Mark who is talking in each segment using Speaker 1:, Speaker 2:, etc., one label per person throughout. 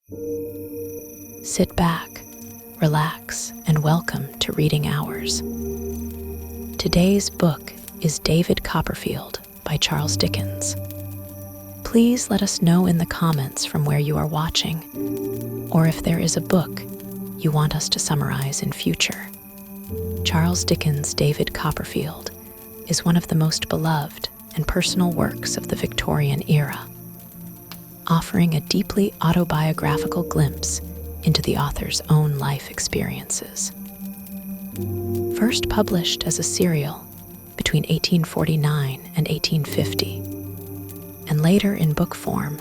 Speaker 1: Sit back, relax, and welcome to Reading Hours. Today's book is David Copperfield by Charles Dickens. Please let us know in the comments from where you are watching, or if there is a book you want us to summarize in future. Charles Dickens' David Copperfield is one of the most beloved and personal works of the Victorian era, offering a deeply autobiographical glimpse into the author's own life experiences. First published as a serial between 1849 and 1850, and later in book form,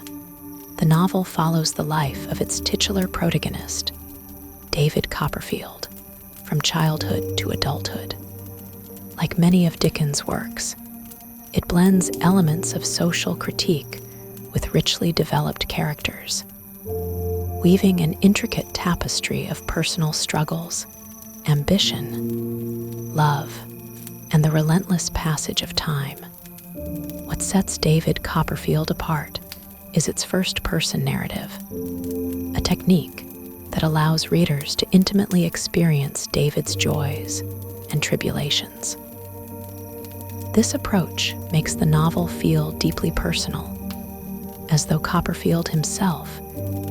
Speaker 1: the novel follows the life of its titular protagonist, David Copperfield, from childhood to adulthood. Like many of Dickens' works, it blends elements of social critique with richly developed characters, weaving an intricate tapestry of personal struggles, ambition, love, and the relentless passage of time. What sets David Copperfield apart is its first-person narrative, a technique that allows readers to intimately experience David's joys and tribulations. This approach makes the novel feel deeply personal, as though Copperfield himself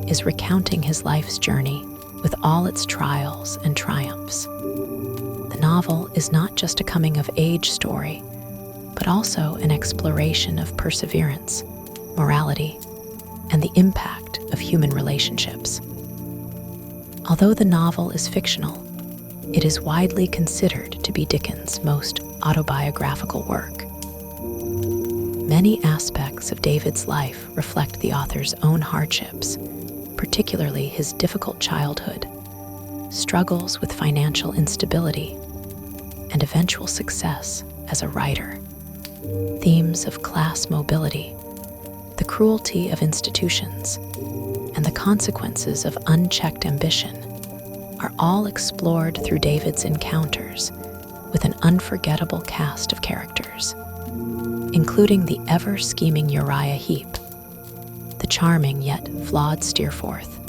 Speaker 1: is recounting his life's journey with all its trials and triumphs. The novel is not just a coming-of-age story, but also an exploration of perseverance, morality, and the impact of human relationships. Although the novel is fictional, it is widely considered to be Dickens' most autobiographical work. Many aspects of David's life reflect the author's own hardships, particularly his difficult childhood, struggles with financial instability, and eventual success as a writer. Themes of class mobility, the cruelty of institutions, and the consequences of unchecked ambition are all explored through David's encounters with an unforgettable cast of characters, including the ever-scheming Uriah Heep, the charming yet flawed Steerforth,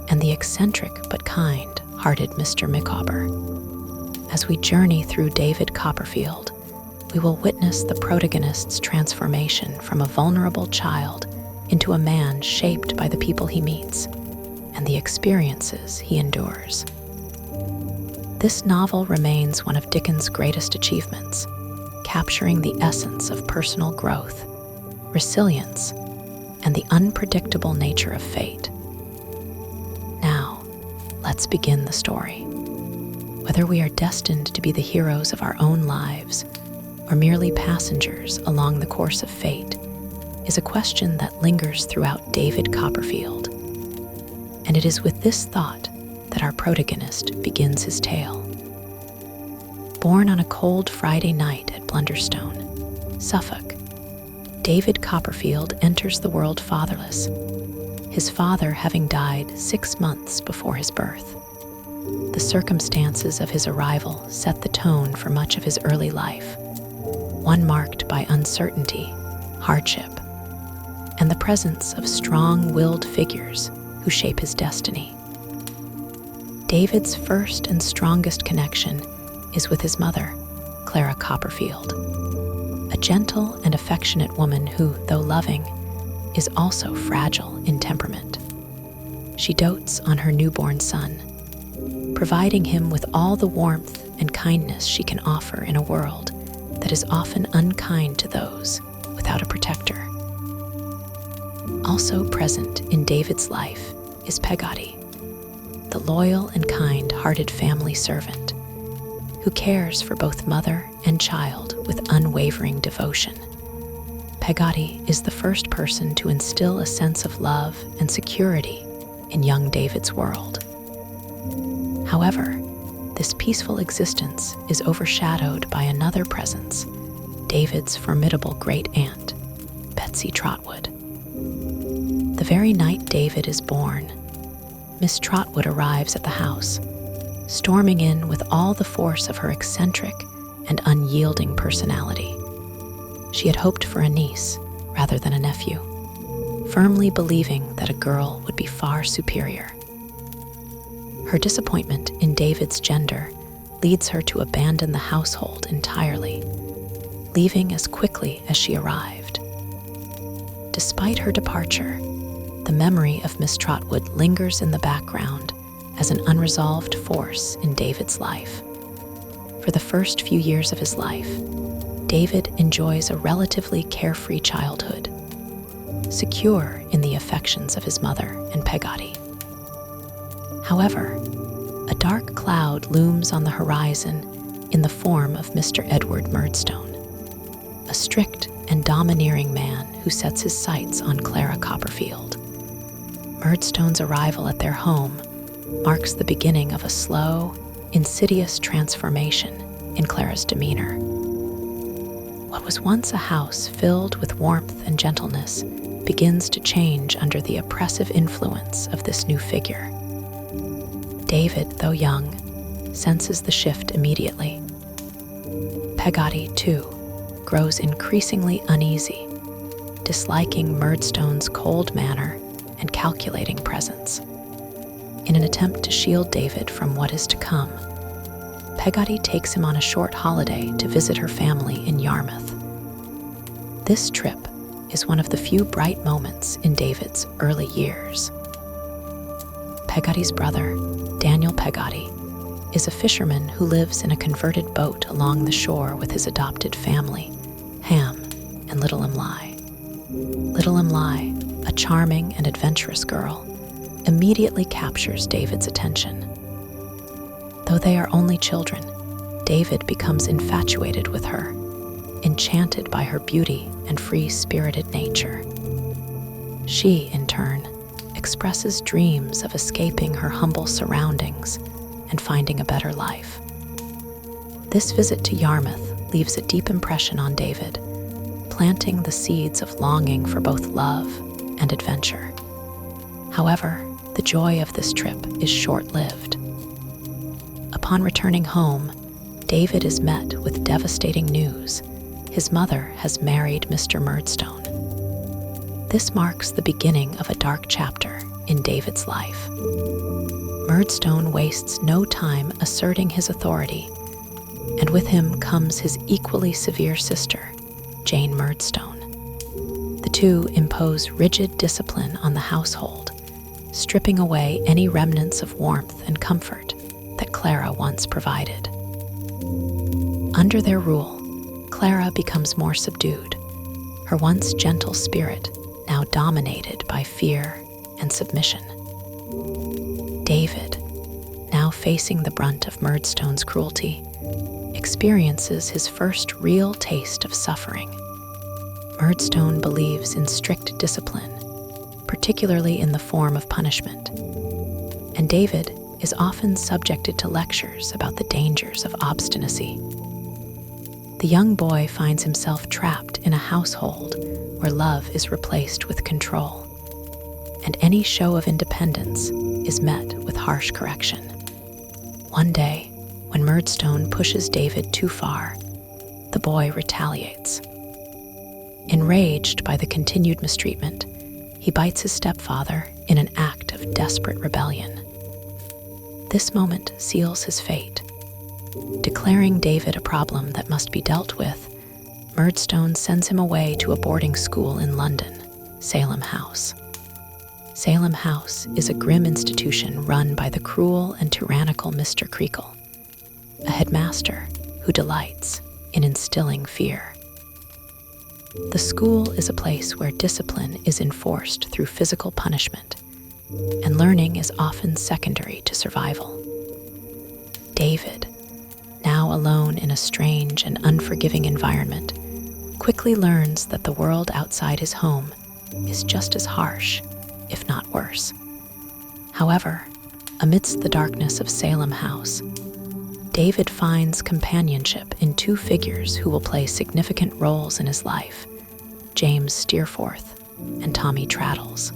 Speaker 1: and the eccentric but kind-hearted Mr. Micawber. As we journey through David Copperfield, we will witness the protagonist's transformation from a vulnerable child into a man shaped by the people he meets and the experiences he endures. This novel remains one of Dickens' greatest achievements, capturing the essence of personal growth, resilience, and the unpredictable nature of fate. Now, let's begin the story. Whether we are destined to be the heroes of our own lives or merely passengers along the course of fate is a question that lingers throughout David Copperfield. And it is with this thought that our protagonist begins his tale. Born on a cold Friday night at Blunderstone, Suffolk, David Copperfield enters the world fatherless, his father having died 6 months before his birth. The circumstances of his arrival set the tone for much of his early life, one marked by uncertainty, hardship, and the presence of strong-willed figures who shape his destiny. David's first and strongest connection is with his mother, Clara Copperfield, a gentle and affectionate woman who, though loving, is also fragile in temperament. She dotes on her newborn son, providing him with all the warmth and kindness she can offer in a world that is often unkind to those without a protector. Also present in David's life is Peggotty, the loyal and kind-hearted family servant who cares for both mother and child with unwavering devotion. Peggotty is the first person to instill a sense of love and security in young David's world. However, this peaceful existence is overshadowed by another presence, David's formidable great-aunt, Betsy Trotwood. The very night David is born, Miss Trotwood arrives at the house, storming in with all the force of her eccentric and unyielding personality. She had hoped for a niece rather than a nephew, firmly believing that a girl would be far superior. Her disappointment in David's gender leads her to abandon the household entirely, leaving as quickly as she arrived. Despite her departure, the memory of Miss Trotwood lingers in the background as an unresolved force in David's life. For the first few years of his life, David enjoys a relatively carefree childhood, secure in the affections of his mother and Peggotty. However, a dark cloud looms on the horizon in the form of Mr. Edward Murdstone, a strict and domineering man who sets his sights on Clara Copperfield. Murdstone's arrival at their home marks the beginning of a slow, insidious transformation in Clara's demeanor. What was once a house filled with warmth and gentleness begins to change under the oppressive influence of this new figure. David, though young, senses the shift immediately. Peggotty, too, grows increasingly uneasy, disliking Murdstone's cold manner and calculating presence. In an attempt to shield David from what is to come, Peggotty takes him on a short holiday to visit her family in Yarmouth. This trip is one of the few bright moments in David's early years. Peggotty's brother, Daniel Peggotty, is a fisherman who lives in a converted boat along the shore with his adopted family, Ham and Little Emily. Little Emily, a charming and adventurous girl, immediately captures David's attention. Though they are only children, David becomes infatuated with her, enchanted by her beauty and free-spirited nature. She, in turn, expresses dreams of escaping her humble surroundings and finding a better life. This visit to Yarmouth leaves a deep impression on David, planting the seeds of longing for both love and adventure. However, the joy of this trip is short-lived. Upon returning home, David is met with devastating news. His mother has married Mr. Murdstone. This marks the beginning of a dark chapter in David's life. Murdstone wastes no time asserting his authority, and with him comes his equally severe sister, Jane Murdstone. The two impose rigid discipline on the household, stripping away any remnants of warmth and comfort that Clara once provided. Under their rule, Clara becomes more subdued, her once gentle spirit now dominated by fear and submission. David, now facing the brunt of Murdstone's cruelty, experiences his first real taste of suffering. Murdstone believes in strict discipline, particularly in the form of punishment, and David is often subjected to lectures about the dangers of obstinacy. The young boy finds himself trapped in a household where love is replaced with control, and any show of independence is met with harsh correction. One day, when Murdstone pushes David too far, the boy retaliates. Enraged by the continued mistreatment, he bites his stepfather in an act of desperate rebellion. This moment seals his fate. Declaring David a problem that must be dealt with, Murdstone sends him away to a boarding school in London, Salem House. Salem House is a grim institution run by the cruel and tyrannical Mr. Creakle, a headmaster who delights in instilling fear. The school is a place where discipline is enforced through physical punishment, and learning is often secondary to survival. David, now alone in a strange and unforgiving environment, quickly learns that the world outside his home is just as harsh, if not worse. However, amidst the darkness of Salem House, David finds companionship in two figures who will play significant roles in his life, James Steerforth and Tommy Traddles.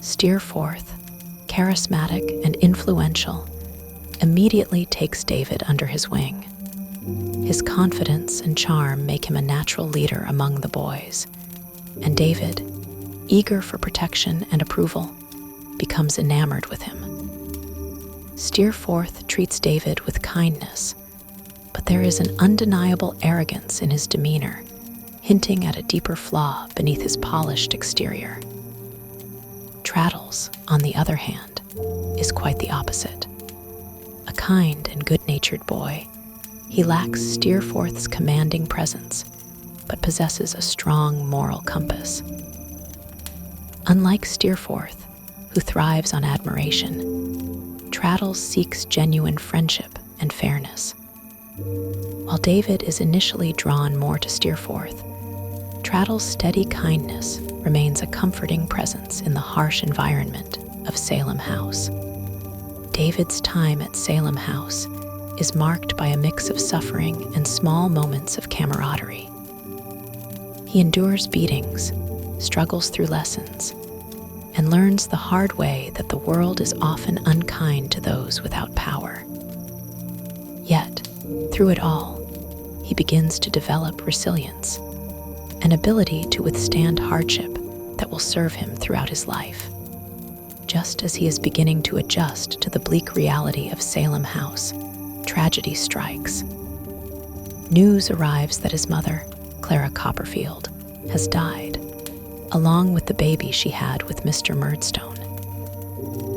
Speaker 1: Steerforth, charismatic and influential, immediately takes David under his wing. His confidence and charm make him a natural leader among the boys, and David, eager for protection and approval, becomes enamored with him. Steerforth treats David with kindness, but there is an undeniable arrogance in his demeanor, hinting at a deeper flaw beneath his polished exterior. Traddles, on the other hand, is quite the opposite. A kind and good-natured boy, he lacks Steerforth's commanding presence, but possesses a strong moral compass. Unlike Steerforth, who thrives on admiration, Traddles seeks genuine friendship and fairness. While David is initially drawn more to Steerforth, Traddles' steady kindness remains a comforting presence in the harsh environment of Salem House. David's time at Salem House is marked by a mix of suffering and small moments of camaraderie. He endures beatings, struggles through lessons, and learns the hard way that the world is often unkind to those without power. Yet, through it all, he begins to develop resilience, an ability to withstand hardship that will serve him throughout his life. Just as he is beginning to adjust to the bleak reality of Salem House, tragedy strikes. News arrives that his mother, Clara Copperfield, has died, along with the baby she had with Mr. Murdstone.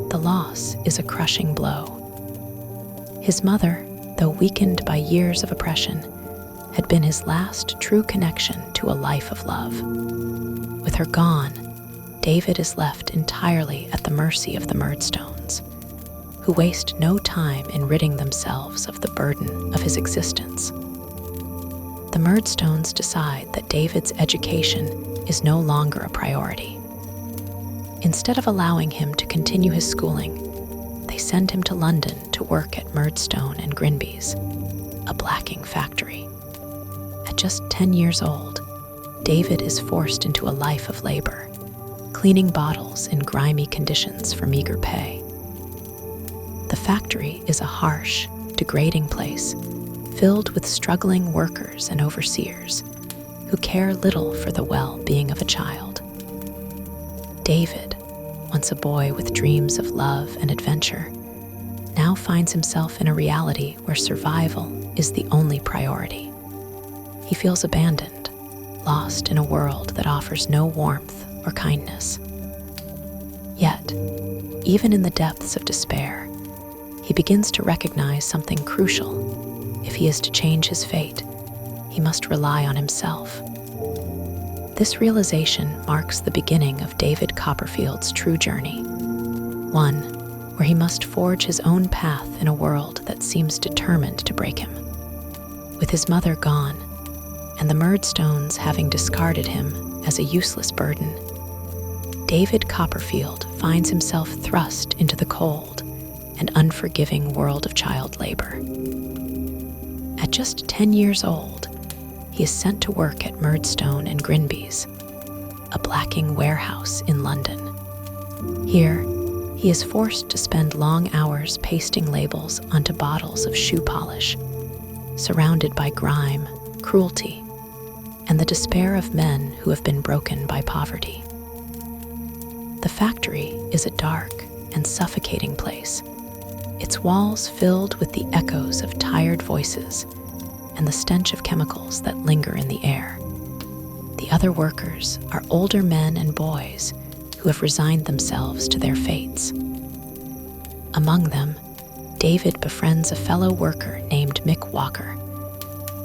Speaker 1: The loss is a crushing blow. His mother, though weakened by years of oppression, had been his last true connection to a life of love. With her gone, David is left entirely at the mercy of the Murdstones, who waste no time in ridding themselves of the burden of his existence. The Murdstones decide that David's education is no longer a priority. Instead of allowing him to continue his schooling, they send him to London to work at Murdstone and Grinby's, a blacking factory. At just 10 years old, David is forced into a life of labor, cleaning bottles in grimy conditions for meager pay. The factory is a harsh, degrading place, filled with struggling workers and overseers who care little for the well-being of a child. David, once a boy with dreams of love and adventure, now finds himself in a reality where survival is the only priority. He feels abandoned, lost in a world that offers no warmth or kindness. Yet, even in the depths of despair, he begins to recognize something crucial. If he is to change his fate, he must rely on himself. This realization marks the beginning of David Copperfield's true journey, one where he must forge his own path in a world that seems determined to break him. With his mother gone, and the Murdstones having discarded him as a useless burden, David Copperfield finds himself thrust into the cold and unforgiving world of child labor. At just 10 years old, he is sent to work at Murdstone and Grinby's, a blacking warehouse in London. Here, he is forced to spend long hours pasting labels onto bottles of shoe polish, surrounded by grime, cruelty, and the despair of men who have been broken by poverty. The factory is a dark and suffocating place, its walls filled with the echoes of tired voices and the stench of chemicals that linger in the air. The other workers are older men and boys who have resigned themselves to their fates. Among them, David befriends a fellow worker named Mick Walker,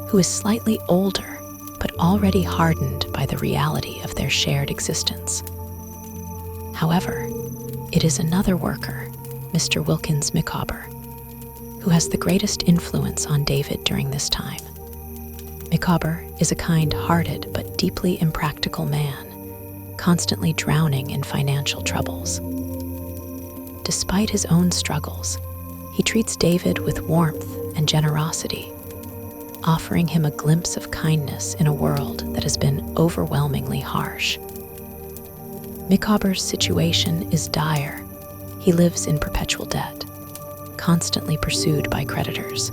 Speaker 1: who is slightly older but already hardened by the reality of their shared existence. However, it is another worker, Mr. Wilkins Micawber, who has the greatest influence on David during this time. Micawber is a kind-hearted but deeply impractical man, constantly drowning in financial troubles. Despite his own struggles, he treats David with warmth and generosity, offering him a glimpse of kindness in a world that has been overwhelmingly harsh. Micawber's situation is dire. He lives in perpetual debt, constantly pursued by creditors.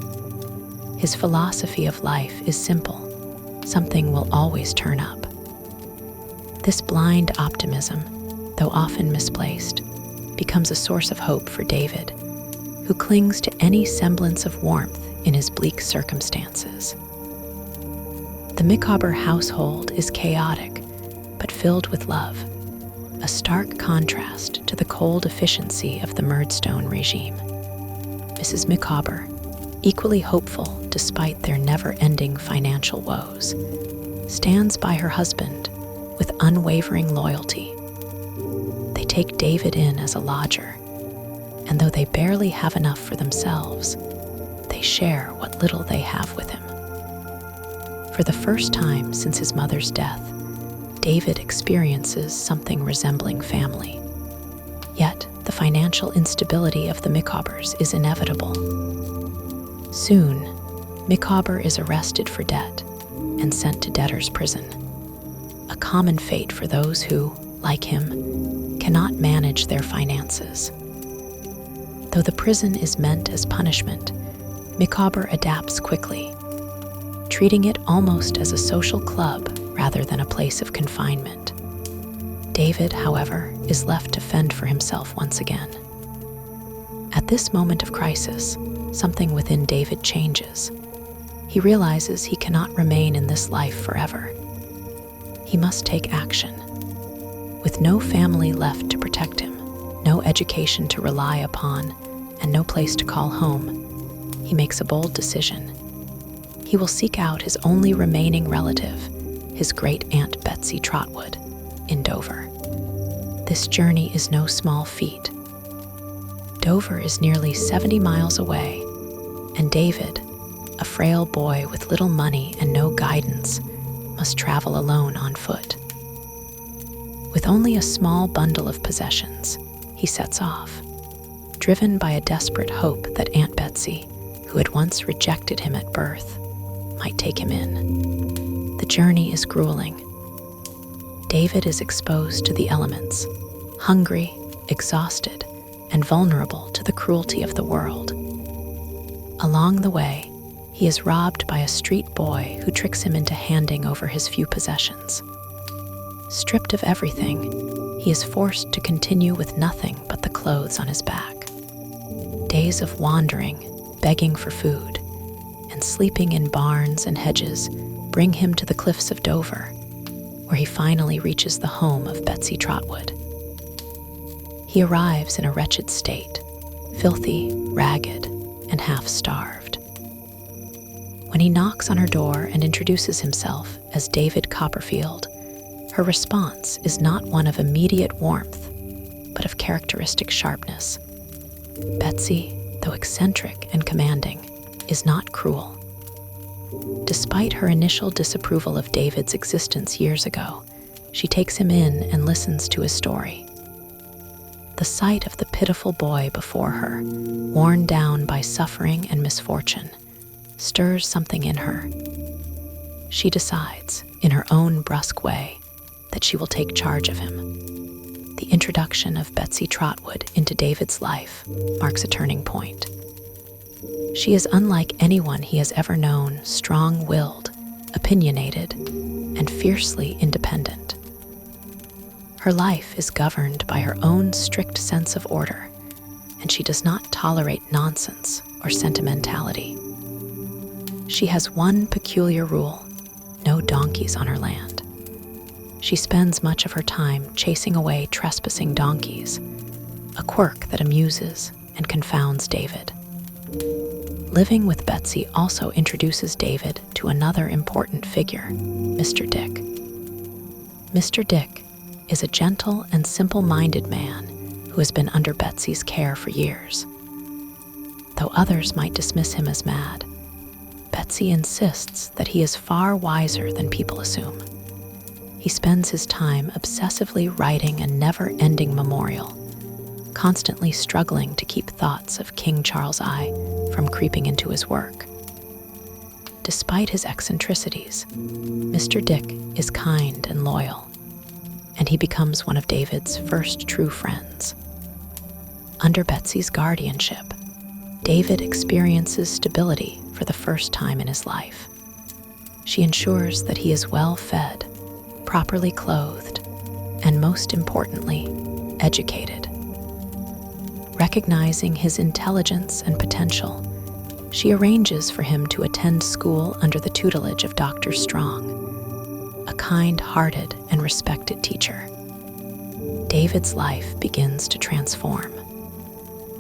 Speaker 1: His philosophy of life is simple: something will always turn up. This blind optimism, though often misplaced, becomes a source of hope for David, who clings to any semblance of warmth in his bleak circumstances. The Micawber household is chaotic, but filled with love, a stark contrast to the cold efficiency of the Murdstone regime. Mrs. Micawber, equally hopeful despite their never-ending financial woes, stands by her husband with unwavering loyalty. They take David in as a lodger, and though they barely have enough for themselves, they share what little they have with him. For the first time since his mother's death, David experiences something resembling family. Yet, the financial instability of the Micawbers is inevitable. Soon, Micawber is arrested for debt and sent to debtor's prison, a common fate for those who, like him, cannot manage their finances. Though the prison is meant as punishment, Micawber adapts quickly, treating it almost as a social club rather than a place of confinement. David, however, is left to fend for himself once again. At this moment of crisis, something within David changes. He realizes he cannot remain in this life forever. He must take action. With no family left to protect him, no education to rely upon, and no place to call home, he makes a bold decision. He will seek out his only remaining relative, his great-aunt Betsy Trotwood, in Dover. This journey is no small feat. Dover is nearly 70 miles away, and David, a frail boy with little money and no guidance, must travel alone on foot. With only a small bundle of possessions, he sets off, driven by a desperate hope that Aunt Betsy, who had once rejected him at birth, might take him in. The journey is grueling. David is exposed to the elements, hungry, exhausted, and vulnerable to the cruelty of the world. Along the way, he is robbed by a street boy who tricks him into handing over his few possessions. Stripped of everything, he is forced to continue with nothing but the clothes on his back. Days of wandering, begging for food, and sleeping in barns and hedges bring him to the cliffs of Dover, where he finally reaches the home of Betsy Trotwood. He arrives in a wretched state, filthy, ragged, and half-starved. When he knocks on her door and introduces himself as David Copperfield, her response is not one of immediate warmth, but of characteristic sharpness. Betsy, though eccentric and commanding, is not cruel. Despite her initial disapproval of David's existence years ago, she takes him in and listens to his story. The sight of the pitiful boy before her, worn down by suffering and misfortune, stirs something in her. She decides, in her own brusque way, that she will take charge of him. The introduction of Betsy Trotwood into David's life marks a turning point. She is unlike anyone he has ever known, strong-willed, opinionated, and fiercely independent. Her life is governed by her own strict sense of order, and she does not tolerate nonsense or sentimentality. She has one peculiar rule: no donkeys on her land. She spends much of her time chasing away trespassing donkeys, a quirk that amuses and confounds David. Living with Betsy also introduces David to another important figure, Mr. Dick. Mr. Dick is a gentle and simple-minded man who has been under Betsy's care for years. Though others might dismiss him as mad, Betsy insists that he is far wiser than people assume. He spends his time obsessively writing a never-ending memorial, constantly struggling to keep thoughts of King Charles I from creeping into his work. Despite his eccentricities, Mr. Dick is kind and loyal, and he becomes one of David's first true friends. Under Betsy's guardianship, David experiences stability for the first time in his life. She ensures that he is well fed, properly clothed, and most importantly, educated. Recognizing his intelligence and potential, she arranges for him to attend school under the tutelage of Dr. Strong, a kind-hearted and respected teacher. David's life begins to transform.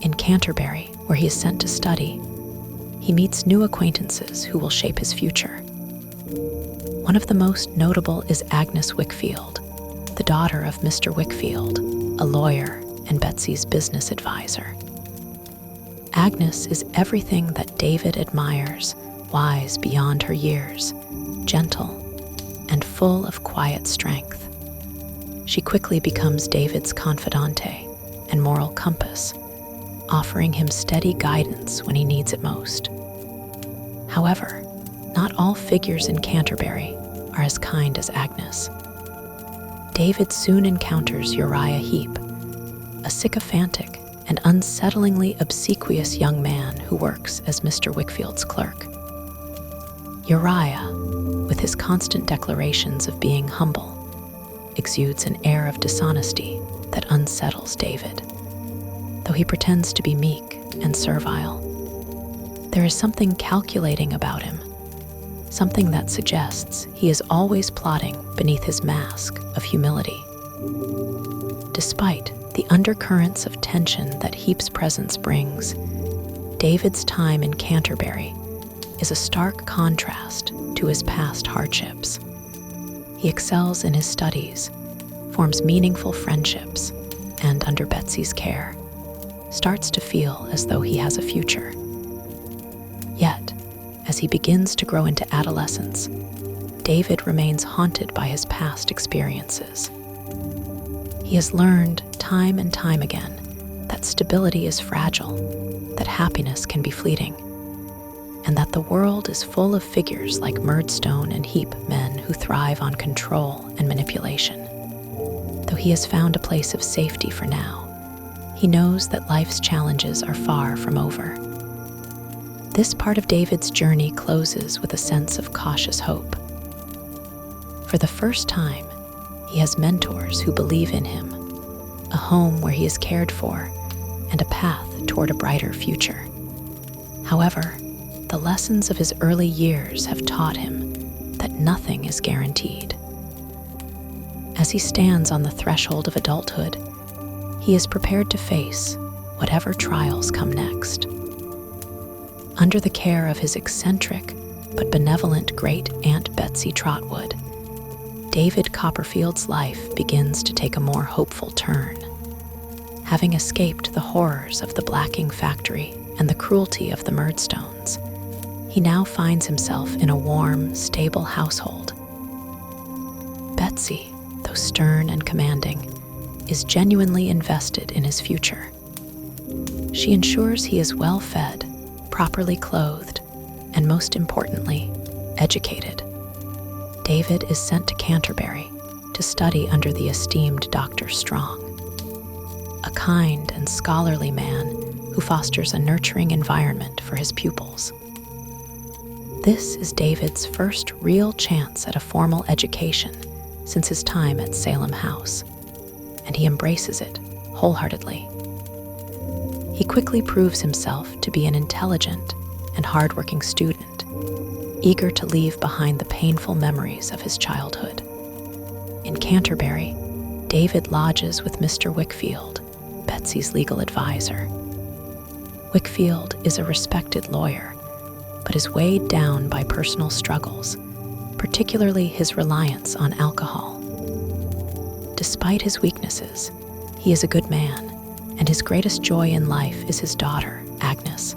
Speaker 1: In Canterbury, where he is sent to study, he meets new acquaintances who will shape his future. One of the most notable is Agnes Wickfield, the daughter of Mr. Wickfield, a lawyer and Betsy's business advisor. Agnes is everything that David admires, wise beyond her years, gentle, and full of quiet strength. She quickly becomes David's confidante and moral compass, offering him steady guidance when he needs it most. However, not all figures in Canterbury are as kind as Agnes. David soon encounters Uriah Heep, a sycophantic and unsettlingly obsequious young man who works as Mr. Wickfield's clerk. Uriah, with his constant declarations of being humble, exudes an air of dishonesty that unsettles David. Though he pretends to be meek and servile, there is something calculating about him, something that suggests he is always plotting beneath his mask of humility. Despite the undercurrents of tension that Heap's presence brings, David's time in Canterbury is a stark contrast to his past hardships. He excels in his studies, forms meaningful friendships, and under Betsy's care, starts to feel as though he has a future. Yet, as he begins to grow into adolescence, David remains haunted by his past experiences. He has learned time and time again that stability is fragile, that happiness can be fleeting, and that the world is full of figures like Murdstone and Heap, men who thrive on control and manipulation. Though he has found a place of safety for now, he knows that life's challenges are far from over. This part of David's journey closes with a sense of cautious hope. For the first time, he has mentors who believe in him, a home where he is cared for, and a path toward a brighter future. However, the lessons of his early years have taught him that nothing is guaranteed. As he stands on the threshold of adulthood, he is prepared to face whatever trials come next. Under the care of his eccentric but benevolent great-aunt Betsy Trotwood, David Copperfield's life begins to take a more hopeful turn. Having escaped the horrors of the blacking factory and the cruelty of the Murdstones, he now finds himself in a warm, stable household. Betsy, though stern and commanding, is genuinely invested in his future. She ensures he is well fed, properly clothed, and most importantly, educated. David is sent to Canterbury to study under the esteemed Dr. Strong, a kind and scholarly man who fosters a nurturing environment for his pupils. This is David's first real chance at a formal education since his time at Salem House, and he embraces it wholeheartedly. He quickly proves himself to be an intelligent and hardworking student, eager to leave behind the painful memories of his childhood. In Canterbury, David lodges with Mr. Wickfield, Betsy's legal advisor. Wickfield is a respected lawyer, but is weighed down by personal struggles, particularly his reliance on alcohol. Despite his weaknesses, he is a good man, and his greatest joy in life is his daughter, Agnes.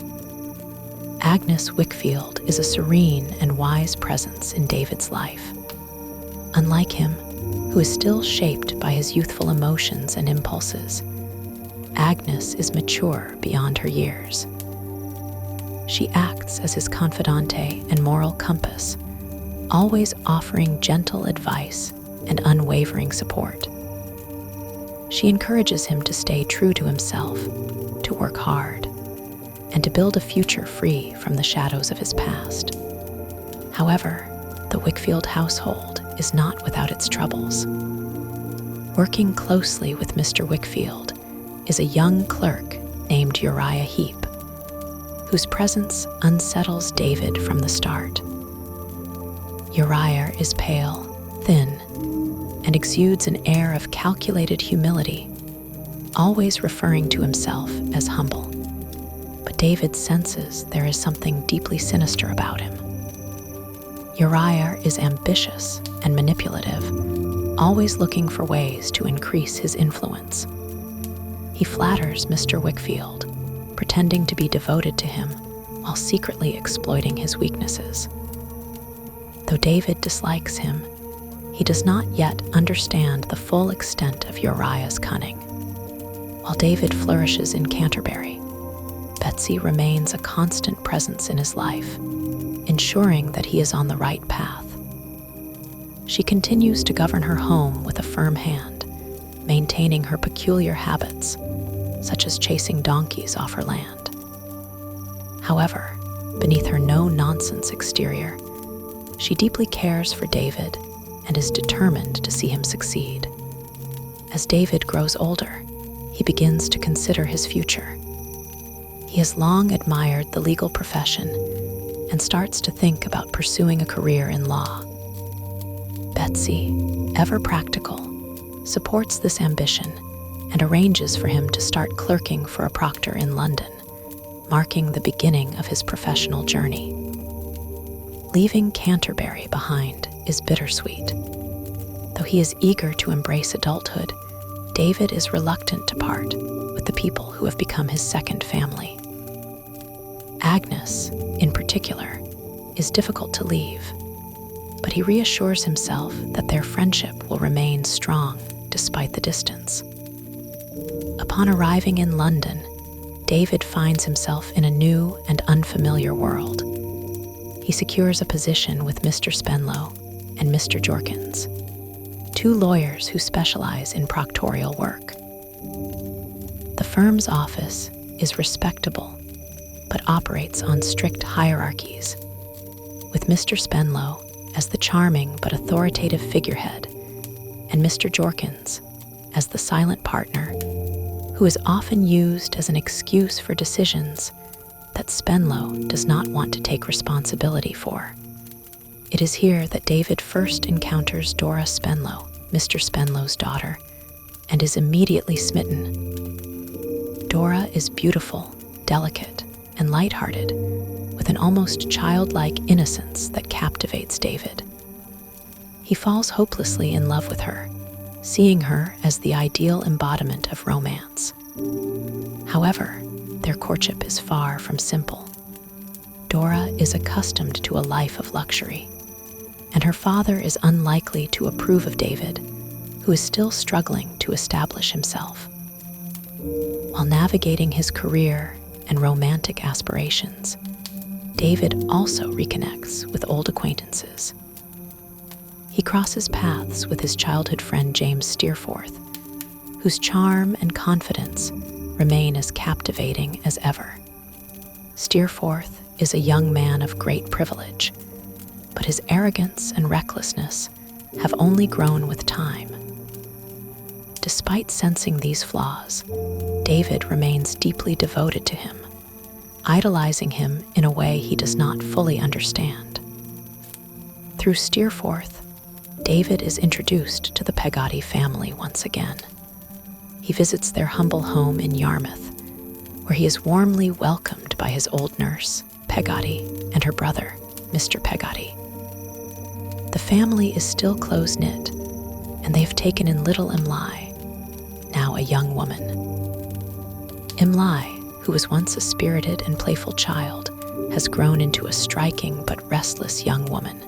Speaker 1: Agnes Wickfield is a serene and wise presence in David's life. Unlike him, who is still shaped by his youthful emotions and impulses, Agnes is mature beyond her years. She acts as his confidante and moral compass, always offering gentle advice and unwavering support. She encourages him to stay true to himself, to work hard, and to build a future free from the shadows of his past. However, the Wickfield household is not without its troubles. Working closely with Mr. Wickfield is a young clerk named Uriah Heep, whose presence unsettles David from the start. Uriah is pale, thin, and exudes an air of calculated humility, always referring to himself as humble. But David senses there is something deeply sinister about him. Uriah is ambitious and manipulative, always looking for ways to increase his influence. He flatters Mr. Wickfield, pretending to be devoted to him while secretly exploiting his weaknesses. Though David dislikes him, he does not yet understand the full extent of Uriah's cunning. While David flourishes in Canterbury, Betsy remains a constant presence in his life, ensuring that he is on the right path. She continues to govern her home with a firm hand, maintaining her peculiar habits, such as chasing donkeys off her land. However, beneath her no-nonsense exterior, she deeply cares for David and is determined to see him succeed. As David grows older, he begins to consider his future. He has long admired the legal profession and starts to think about pursuing a career in law. Betsy, ever practical, supports this ambition and arranges for him to start clerking for a proctor in London, marking the beginning of his professional journey. Leaving Canterbury behind is bittersweet. Though he is eager to embrace adulthood, David is reluctant to part with the people who have become his second family. Agnes, in particular, is difficult to leave, but he reassures himself that their friendship will remain strong despite the distance. Upon arriving in London, David finds himself in a new and unfamiliar world. He secures a position with Mr. Spenlow and Mr. Jorkins, two lawyers who specialize in proctorial work. The firm's office is respectable, but operates on strict hierarchies, with Mr. Spenlow as the charming but authoritative figurehead, and Mr. Jorkins as the silent partner, who is often used as an excuse for decisions that Spenlow does not want to take responsibility for. It is here that David first encounters Dora Spenlow, Mr. Spenlow's daughter, and is immediately smitten. Dora is beautiful, delicate, and lighthearted, with an almost childlike innocence that captivates David. He falls hopelessly in love with her, seeing her as the ideal embodiment of romance. However, their courtship is far from simple. Dora is accustomed to a life of luxury, and her father is unlikely to approve of David, who is still struggling to establish himself. While navigating his career and romantic aspirations, David also reconnects with old acquaintances. He crosses paths with his childhood friend James Steerforth, whose charm and confidence remain as captivating as ever. Steerforth is a young man of great privilege, but his arrogance and recklessness have only grown with time. Despite sensing these flaws, David remains deeply devoted to him, idolizing him in a way he does not fully understand. Through Steerforth, David is introduced to the Peggotty family once again. He visits their humble home in Yarmouth, where he is warmly welcomed by his old nurse, Peggotty, and her brother, Mr. Peggotty. The family is still close-knit, and they have taken in little Imlay, now a young woman. Imlay, who was once a spirited and playful child, has grown into a striking but restless young woman.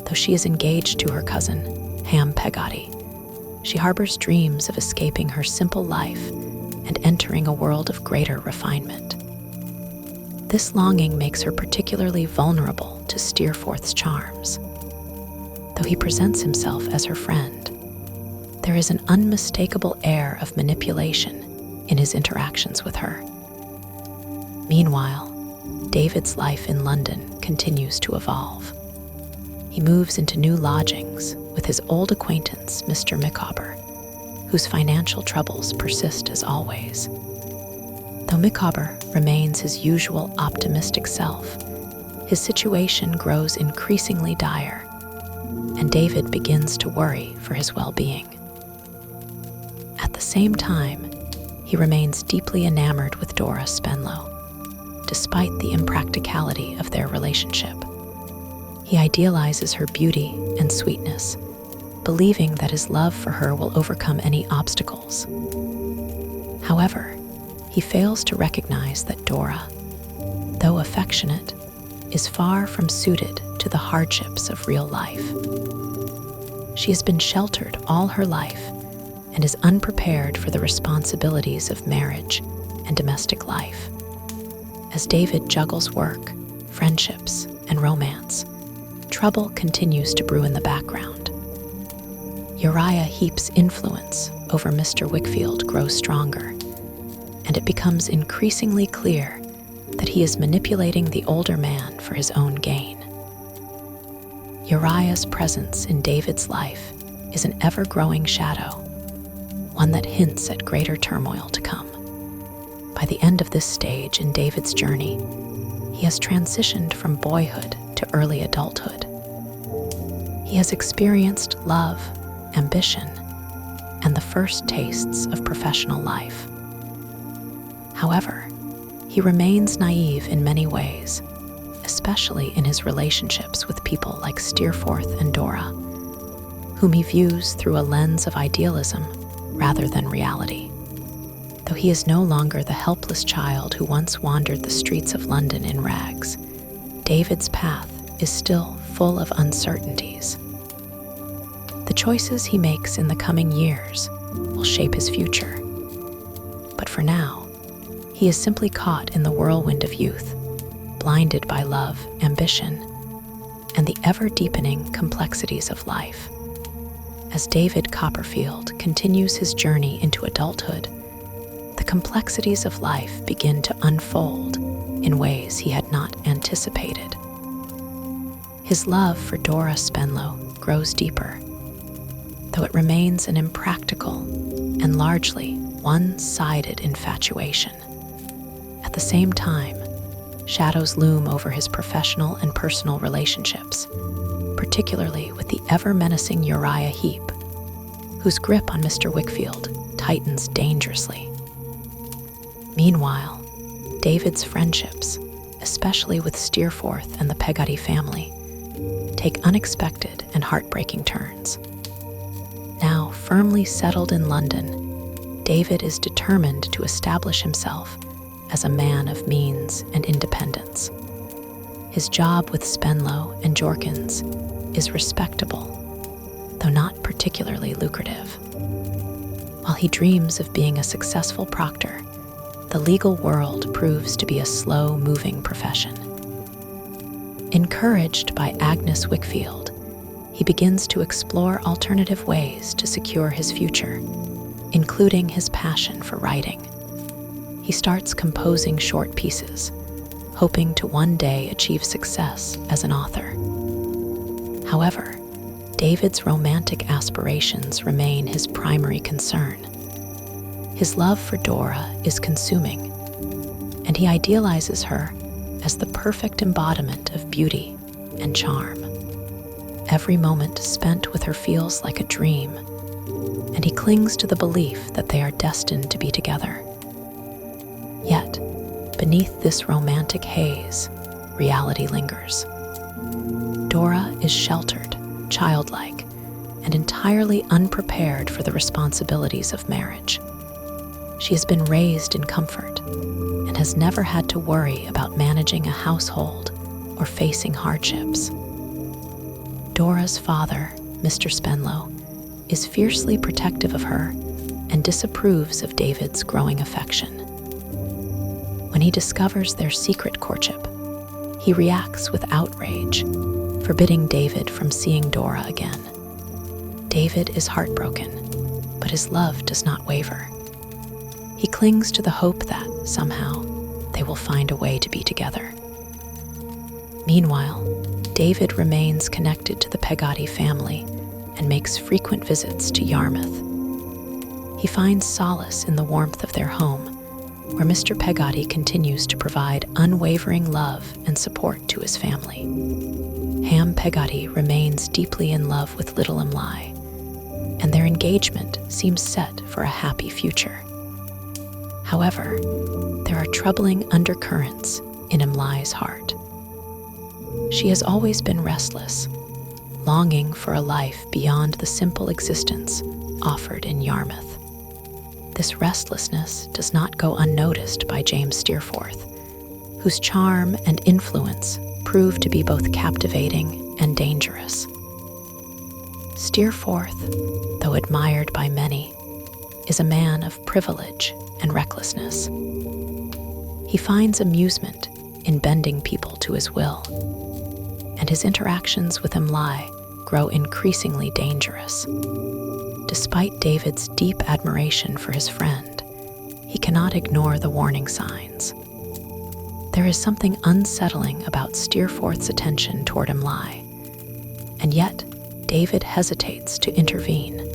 Speaker 1: Though she is engaged to her cousin, Ham Peggotty, she harbors dreams of escaping her simple life and entering a world of greater refinement. This longing makes her particularly vulnerable to Steerforth's charms. Though he presents himself as her friend, there is an unmistakable air of manipulation in his interactions with her. Meanwhile, David's life in London continues to evolve. He moves into new lodgings with his old acquaintance, Mr. Micawber, whose financial troubles persist as always. Though Micawber remains his usual optimistic self, his situation grows increasingly dire, and David begins to worry for his well-being. At the same time, he remains deeply enamored with Dora Spenlow, despite the impracticality of their relationship. He idealizes her beauty and sweetness, believing that his love for her will overcome any obstacles. However, he fails to recognize that Dora, though affectionate, is far from suited to the hardships of real life. She has been sheltered all her life and is unprepared for the responsibilities of marriage and domestic life. As David juggles work, friendships, and romance, trouble continues to brew in the background. Uriah Heep's influence over Mr. Wickfield grows stronger, and it becomes increasingly clear that he is manipulating the older man for his own gain. Uriah's presence in David's life is an ever-growing shadow, one that hints at greater turmoil to come. By the end of this stage in David's journey, he has transitioned from boyhood to early adulthood. He has experienced love, ambition, and the first tastes of professional life. However, he remains naive in many ways, especially in his relationships with people like Steerforth and Dora, whom he views through a lens of idealism rather than reality. Though he is no longer the helpless child who once wandered the streets of London in rags, David's path is still full of uncertainties. The choices he makes in the coming years will shape his future. But for now, he is simply caught in the whirlwind of youth, blinded by love, ambition, and the ever-deepening complexities of life. As David Copperfield continues his journey into adulthood, the complexities of life begin to unfold in ways he had not anticipated. His love for Dora Spenlow grows deeper, though it remains an impractical and largely one-sided infatuation. At the same time, shadows loom over his professional and personal relationships, particularly with the ever-menacing Uriah Heep, whose grip on Mr. Wickfield tightens dangerously. Meanwhile, David's friendships, especially with Steerforth and the Peggotty family, take unexpected and heartbreaking turns. Now firmly settled in London, David is determined to establish himself as a man of means and independence. His job with Spenlow and Jorkins is respectable, though not particularly lucrative. While he dreams of being a successful proctor, the legal world proves to be a slow-moving profession. Encouraged by Agnes Wickfield, he begins to explore alternative ways to secure his future, including his passion for writing. He starts composing short pieces, hoping to one day achieve success as an author. However, David's romantic aspirations remain his primary concern. His love for Dora is consuming, and he idealizes her as the perfect embodiment of beauty and charm. Every moment spent with her feels like a dream, and he clings to the belief that they are destined to be together. Yet, beneath this romantic haze, reality lingers. Dora is sheltered, childlike, and entirely unprepared for the responsibilities of marriage. She has been raised in comfort and has never had to worry about managing a household or facing hardships. Dora's father, Mr. Spenlow, is fiercely protective of her and disapproves of David's growing affection. When he discovers their secret courtship, he reacts with outrage, forbidding David from seeing Dora again. David is heartbroken, but his love does not waver. He clings to the hope that, somehow, they will find a way to be together. Meanwhile, David remains connected to the Peggotty family and makes frequent visits to Yarmouth. He finds solace in the warmth of their home, where Mr. Peggotty continues to provide unwavering love and support to his family. Ham Peggotty remains deeply in love with little Emily, and their engagement seems set for a happy future. However, there are troubling undercurrents in Emily's heart. She has always been restless, longing for a life beyond the simple existence offered in Yarmouth. This restlessness does not go unnoticed by James Steerforth, whose charm and influence prove to be both captivating and dangerous. Steerforth, though admired by many, is a man of privilege and recklessness. He finds amusement in bending people to his will, and his interactions with Emily grow increasingly dangerous. Despite David's deep admiration for his friend, he cannot ignore the warning signs. There is something unsettling about Steerforth's attention toward Emily, and yet David hesitates to intervene,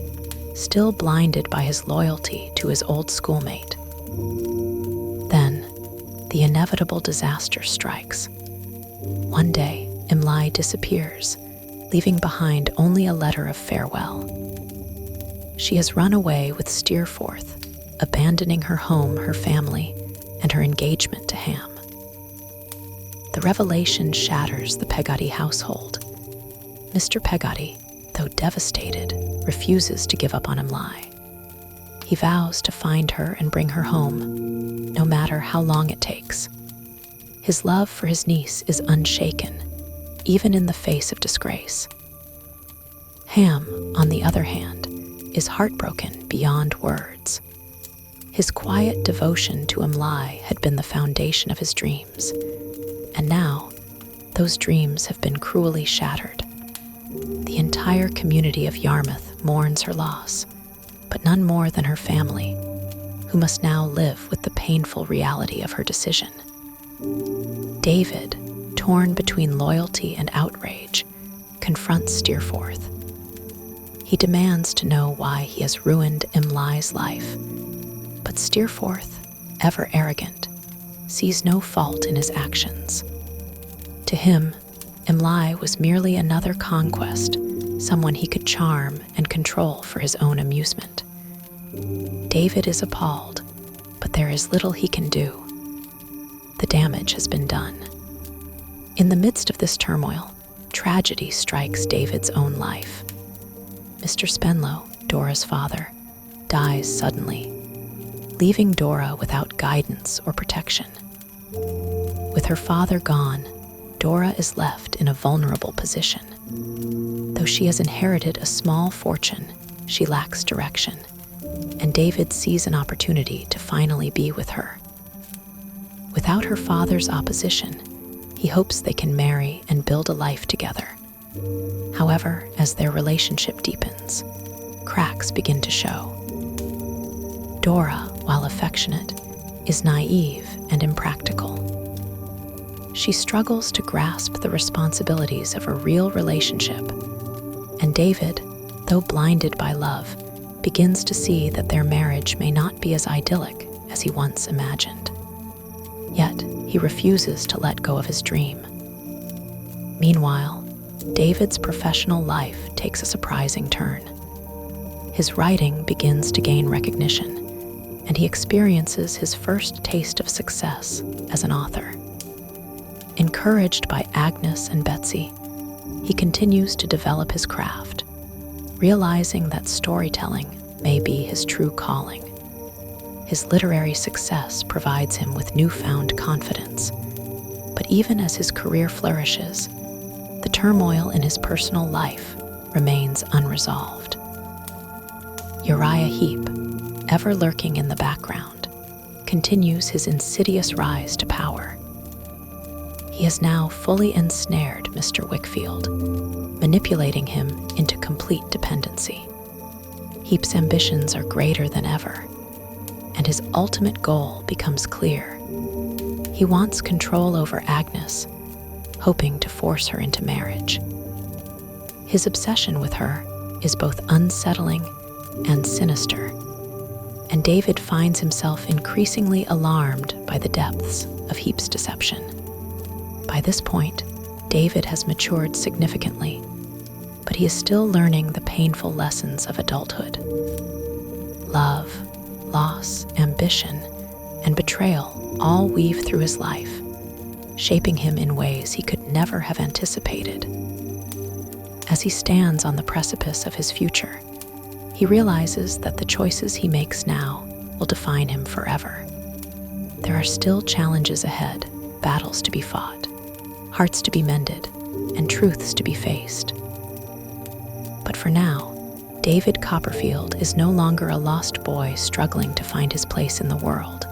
Speaker 1: still blinded by his loyalty to his old schoolmate. Then, the inevitable disaster strikes. One day, Emily disappears, leaving behind only a letter of farewell. She has run away with Steerforth, abandoning her home, her family, and her engagement to Ham. The revelation shatters the Peggotty household. Mr. Peggotty, though devastated, refuses to give up on Emily. He vows to find her and bring her home, no matter how long it takes. His love for his niece is unshaken, even in the face of disgrace. Ham, on the other hand, is heartbroken beyond words. His quiet devotion to Emily had been the foundation of his dreams, and now those dreams have been cruelly shattered. The entire community of Yarmouth mourns her loss, but none more than her family, who must now live with the painful reality of her decision. David, torn between loyalty and outrage, confronts Steerforth. He demands to know why he has ruined Emily's life, but Steerforth, ever arrogant, sees no fault in his actions. To him, Emily was merely another conquest, someone he could charm and control for his own amusement. David is appalled, but there is little he can do. The damage has been done. In the midst of this turmoil, tragedy strikes David's own life. Mr. Spenlow, Dora's father, dies suddenly, leaving Dora without guidance or protection. With her father gone, Dora is left in a vulnerable position. Though she has inherited a small fortune, she lacks direction, and David sees an opportunity to finally be with her. Without her father's opposition, he hopes they can marry and build a life together. However, as their relationship deepens, cracks begin to show. Dora, while affectionate, is naive and impractical. She struggles to grasp the responsibilities of a real relationship, and David, though blinded by love, begins to see that their marriage may not be as idyllic as he once imagined. Yet, he refuses to let go of his dream. Meanwhile, David's professional life takes a surprising turn. His writing begins to gain recognition, and he experiences his first taste of success as an author. Encouraged by Agnes and Betsy, he continues to develop his craft, realizing that storytelling may be his true calling. His literary success provides him with newfound confidence, but even as his career flourishes, the turmoil in his personal life remains unresolved. Uriah Heep, ever lurking in the background, continues his insidious rise to power. He has now fully ensnared Mr. Wickfield, manipulating him into complete dependency. Heap's ambitions are greater than ever, and his ultimate goal becomes clear. He wants control over Agnes, hoping to force her into marriage. His obsession with her is both unsettling and sinister, and David finds himself increasingly alarmed by the depths of Heap's deception. By this point, David has matured significantly, but he is still learning the painful lessons of adulthood. Love, loss, ambition, and betrayal all weave through his life, shaping him in ways he could never have anticipated. As he stands on the precipice of his future, he realizes that the choices he makes now will define him forever. There are still challenges ahead, battles to be fought, hearts to be mended, and truths to be faced. But for now, David Copperfield is no longer a lost boy struggling to find his place in the world.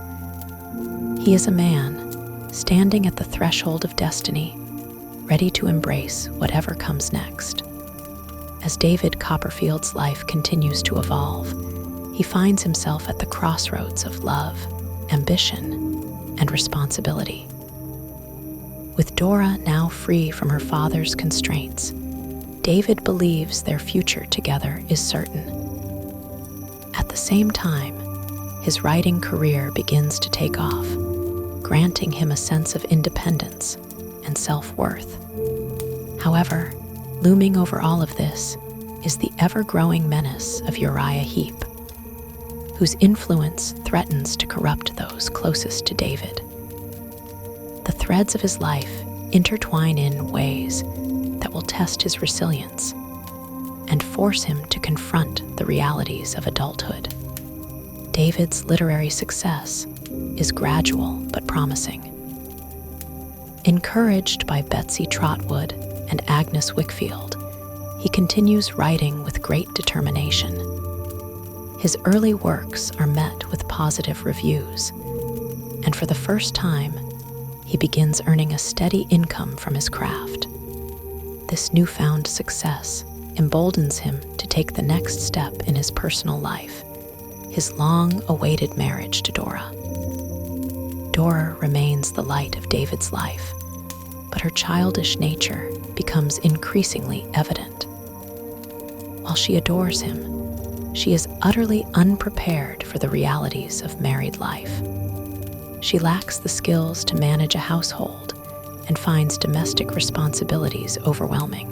Speaker 1: He is a man standing at the threshold of destiny, ready to embrace whatever comes next. As David Copperfield's life continues to evolve, he finds himself at the crossroads of love, ambition, and responsibility. With Dora now free from her father's constraints, David believes their future together is certain. At the same time, his writing career begins to take off, granting him a sense of independence and self-worth. However, looming over all of this is the ever-growing menace of Uriah Heep, whose influence threatens to corrupt those closest to David. The threads of his life intertwine in ways that will test his resilience and force him to confront the realities of adulthood. David's literary success is gradual but promising. Encouraged by Betsy Trotwood and Agnes Wickfield, he continues writing with great determination. His early works are met with positive reviews, and for the first time, he begins earning a steady income from his craft. This newfound success emboldens him to take the next step in his personal life, his long-awaited marriage to Dora. Dora remains the light of David's life, but her childish nature becomes increasingly evident. While she adores him, she is utterly unprepared for the realities of married life. She lacks the skills to manage a household and finds domestic responsibilities overwhelming.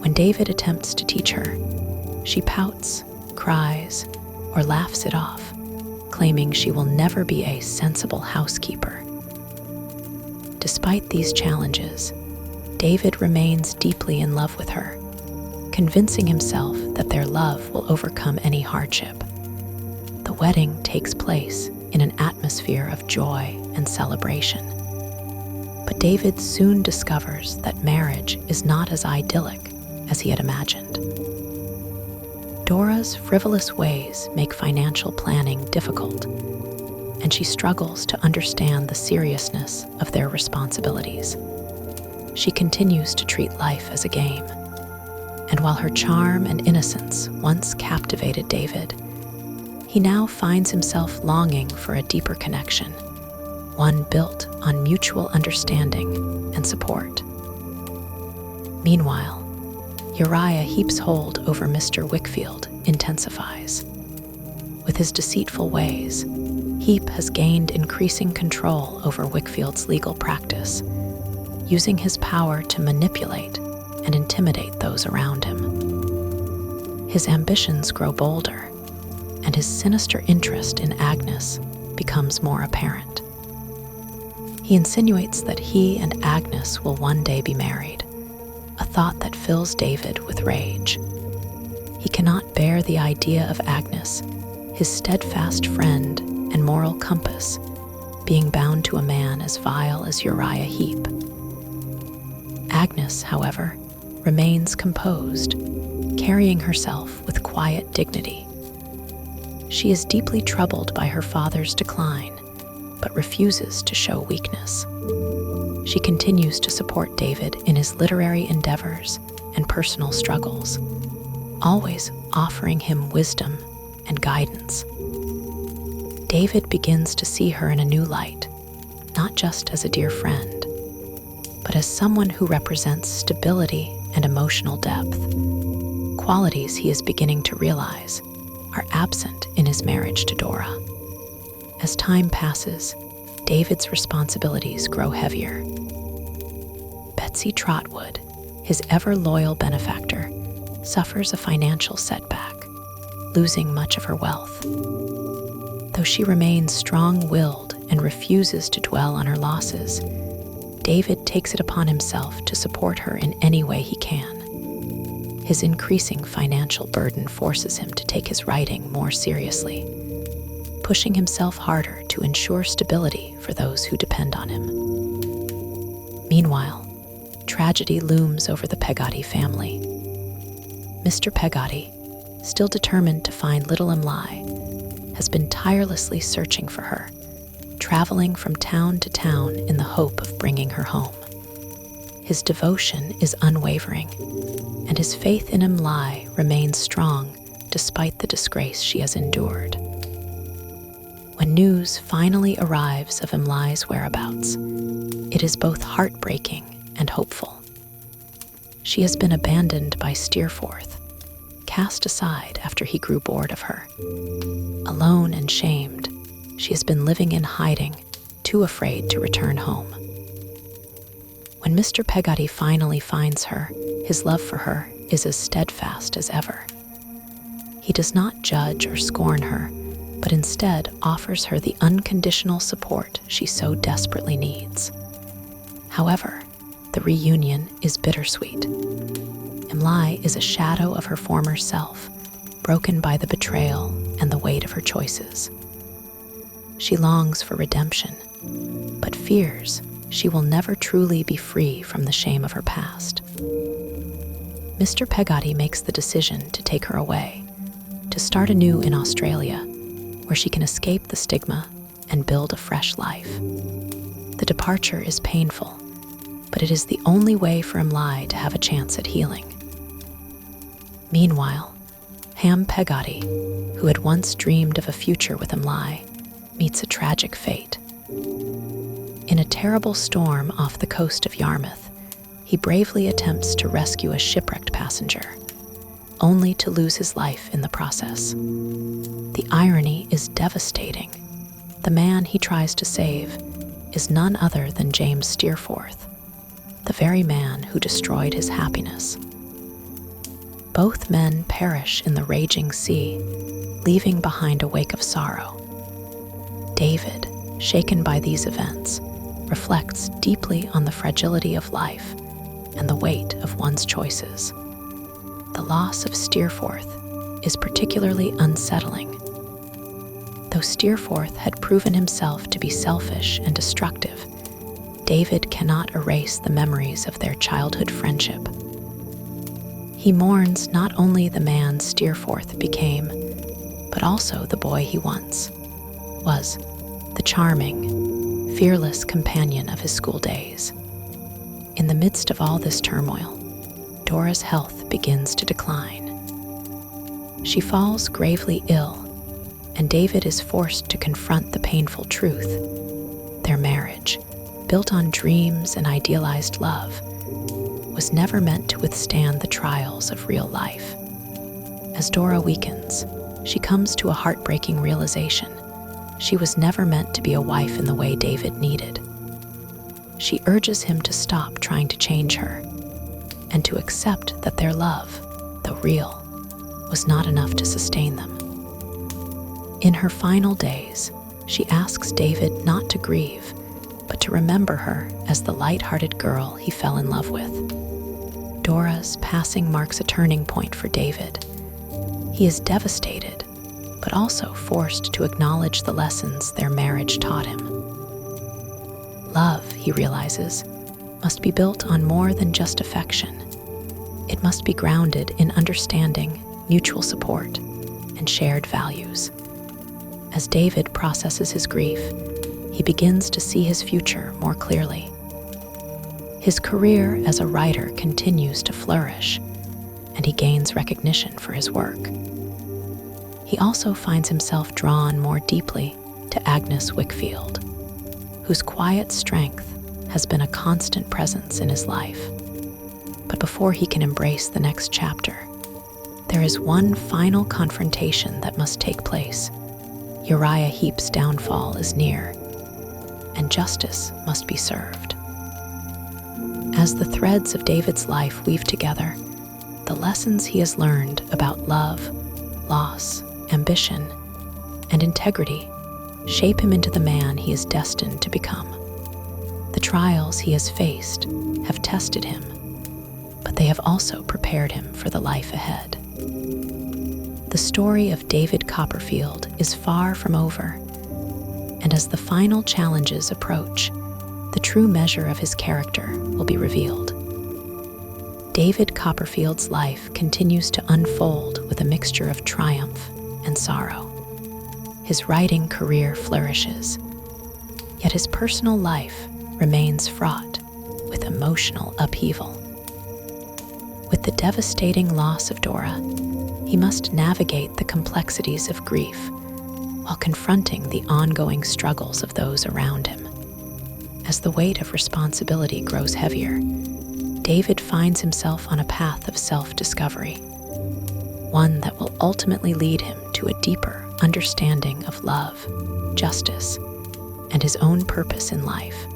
Speaker 1: When David attempts to teach her, she pouts, cries, or laughs it off, claiming she will never be a sensible housekeeper. Despite these challenges, David remains deeply in love with her, convincing himself that their love will overcome any hardship. The wedding takes place in an atmosphere of joy and celebration. But David soon discovers that marriage is not as idyllic as he had imagined. Dora's frivolous ways make financial planning difficult, and she struggles to understand the seriousness of their responsibilities. She continues to treat life as a game, and while her charm and innocence once captivated David, he now finds himself longing for a deeper connection, one built on mutual understanding and support. Meanwhile, Uriah Heep's hold over Mr. Wickfield intensifies. With his deceitful ways, Heap has gained increasing control over Wickfield's legal practice, using his power to manipulate and intimidate those around him. His ambitions grow bolder, and his sinister interest in Agnes becomes more apparent. He insinuates that he and Agnes will one day be married, a thought that fills David with rage. He cannot bear the idea of Agnes, his steadfast friend and moral compass, being bound to a man as vile as Uriah Heep. Agnes, however, remains composed, carrying herself with quiet dignity. She is deeply troubled by her father's decline, but refuses to show weakness. She continues to support David in his literary endeavors and personal struggles, always offering him wisdom and guidance. David begins to see her in a new light, not just as a dear friend, but as someone who represents stability and emotional depth, qualities he is beginning to realize are absent in his marriage to Dora. As time passes, David's responsibilities grow heavier. Betsy Trotwood, his ever-loyal benefactor, suffers a financial setback, losing much of her wealth. Though she remains strong-willed and refuses to dwell on her losses, David takes it upon himself to support her in any way he can. His increasing financial burden forces him to take his writing more seriously, pushing himself harder to ensure stability for those who depend on him. Meanwhile, tragedy looms over the Peggotty family. Mr. Peggotty, still determined to find little Emily, has been tirelessly searching for her, traveling from town to town in the hope of bringing her home. His devotion is unwavering, and his faith in Emily remains strong despite the disgrace she has endured. When news finally arrives of Emily's whereabouts, it is both heartbreaking and hopeful. She has been abandoned by Steerforth, cast aside after he grew bored of her. Alone and shamed, she has been living in hiding, too afraid to return home. When Mr. Peggotty finally finds her, his love for her is as steadfast as ever. He does not judge or scorn her, but instead offers her the unconditional support she so desperately needs. However, the reunion is bittersweet. Emily is a shadow of her former self, broken by the betrayal and the weight of her choices. She longs for redemption, but fears she will never truly be free from the shame of her past. Mr. Peggotty makes the decision to take her away, to start anew in Australia, where she can escape the stigma and build a fresh life. The departure is painful, but it is the only way for Emily to have a chance at healing. Meanwhile, Ham Peggotty, who had once dreamed of a future with Emily, meets a tragic fate. In a terrible storm off the coast of Yarmouth, he bravely attempts to rescue a shipwrecked passenger, only to lose his life in the process. The irony is devastating. The man he tries to save is none other than James Steerforth, the very man who destroyed his happiness. Both men perish in the raging sea, leaving behind a wake of sorrow. David, shaken by these events, reflects deeply on the fragility of life and the weight of one's choices. The loss of Steerforth is particularly unsettling. Though Steerforth had proven himself to be selfish and destructive, David cannot erase the memories of their childhood friendship. He mourns not only the man Steerforth became, but also the boy he once was, the charming, fearless companion of his school days. In the midst of all this turmoil, Dora's health begins to decline. She falls gravely ill, and David is forced to confront the painful truth. Their marriage, built on dreams and idealized love, was never meant to withstand the trials of real life. As Dora weakens, she comes to a heartbreaking realization. She was never meant to be a wife in the way David needed. She urges him to stop trying to change her and to accept that their love, though real, was not enough to sustain them. In her final days, she asks David not to grieve, but to remember her as the light-hearted girl he fell in love with. Dora's passing marks a turning point for David. He is devastated, but also forced to acknowledge the lessons their marriage taught him. Love, he realizes, must be built on more than just affection. It must be grounded in understanding, mutual support, and shared values. As David processes his grief, he begins to see his future more clearly. His career as a writer continues to flourish, and he gains recognition for his work. He also finds himself drawn more deeply to Agnes Wickfield, whose quiet strength has been a constant presence in his life. But before he can embrace the next chapter, there is one final confrontation that must take place. Uriah Heep's downfall is near, and justice must be served. As the threads of David's life weave together, the lessons he has learned about love, loss, ambition, and integrity shape him into the man he is destined to become. The trials he has faced have tested him, but they have also prepared him for the life ahead. The story of David Copperfield is far from over, and as the final challenges approach, the true measure of his character will be revealed. David Copperfield's life continues to unfold with a mixture of triumph and sorrow. His writing career flourishes, yet his personal life remains fraught with emotional upheaval. With the devastating loss of Dora, he must navigate the complexities of grief while confronting the ongoing struggles of those around him. As the weight of responsibility grows heavier, David finds himself on a path of self-discovery, one that will ultimately lead him to a deeper understanding of love, justice, and his own purpose in life.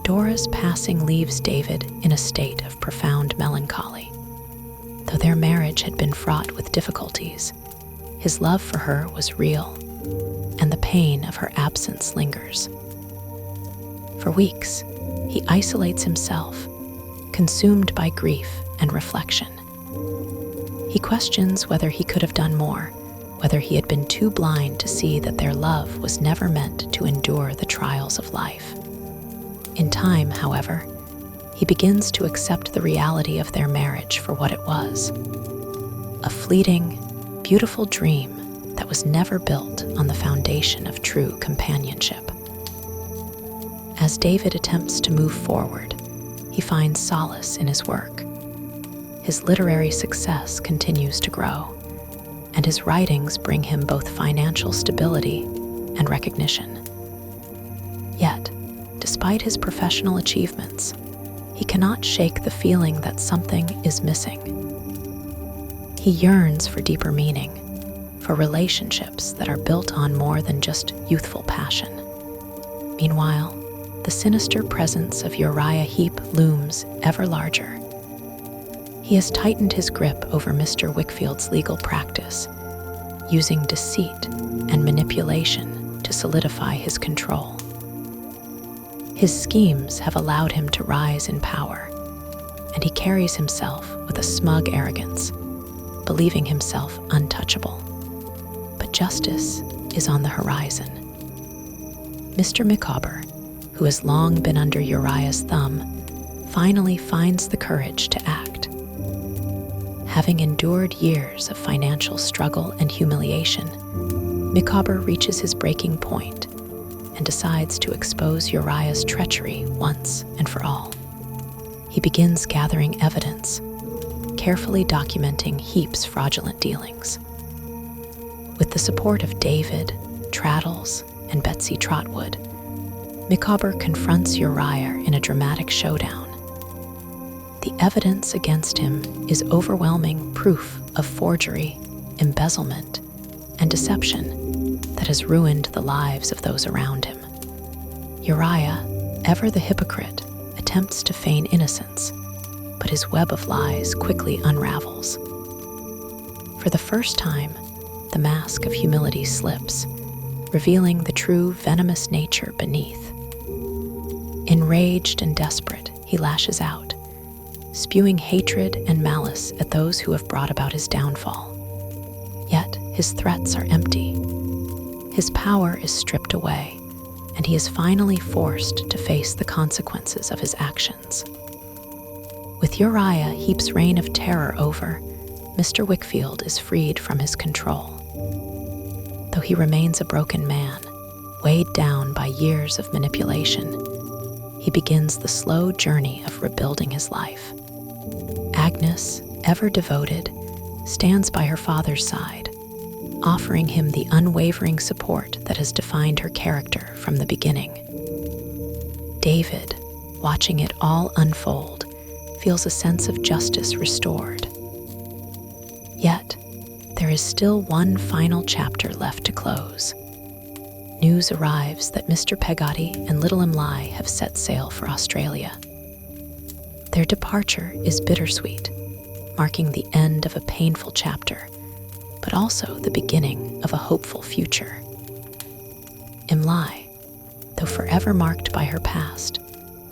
Speaker 1: Dora's passing leaves David in a state of profound melancholy. Though their marriage had been fraught with difficulties, his love for her was real, and the pain of her absence lingers. For weeks, he isolates himself, consumed by grief and reflection. He questions whether he could have done more, whether he had been too blind to see that their love was never meant to endure the trials of life. In time, however, he begins to accept the reality of their marriage for what it was: a fleeting, beautiful dream that was never built on the foundation of true companionship. As David attempts to move forward, he finds solace in his work. His literary success continues to grow, and his writings bring him both financial stability and recognition. Yet, despite his professional achievements, he cannot shake the feeling that something is missing. He yearns for deeper meaning, for relationships that are built on more than just youthful passion. Meanwhile, the sinister presence of Uriah Heep looms ever larger. He has tightened his grip over Mr. Wickfield's legal practice, using deceit and manipulation to solidify his control. His schemes have allowed him to rise in power, and he carries himself with a smug arrogance, believing himself untouchable. But justice is on the horizon. Mr. Micawber, who has long been under Uriah's thumb, finally finds the courage to act. Having endured years of financial struggle and humiliation, Micawber reaches his breaking point and decides to expose Uriah's treachery once and for all. He begins gathering evidence, carefully documenting Heep's fraudulent dealings. With the support of David, Traddles, and Betsy Trotwood, Micawber confronts Uriah in a dramatic showdown. The evidence against him is overwhelming proof of forgery, embezzlement, and deception that has ruined the lives of those around him. Uriah, ever the hypocrite, attempts to feign innocence, but his web of lies quickly unravels. For the first time, the mask of humility slips, revealing the true venomous nature beneath. Enraged and desperate, he lashes out, spewing hatred and malice at those who have brought about his downfall. Yet his threats are empty. His power is stripped away, and he is finally forced to face the consequences of his actions. With Uriah Heep's reign of terror over, Mr. Wickfield is freed from his control. Though he remains a broken man, weighed down by years of manipulation, he begins the slow journey of rebuilding his life. Agnes, ever devoted, stands by her father's side, offering him the unwavering support that has defined her character from the beginning. David, watching it all unfold, feels a sense of justice restored. is still one final chapter left to close. News arrives that Mr. Peggotty and little Emily have set sail for Australia. Their departure is bittersweet, marking the end of a painful chapter, but also the beginning of a hopeful future. Emily, though forever marked by her past,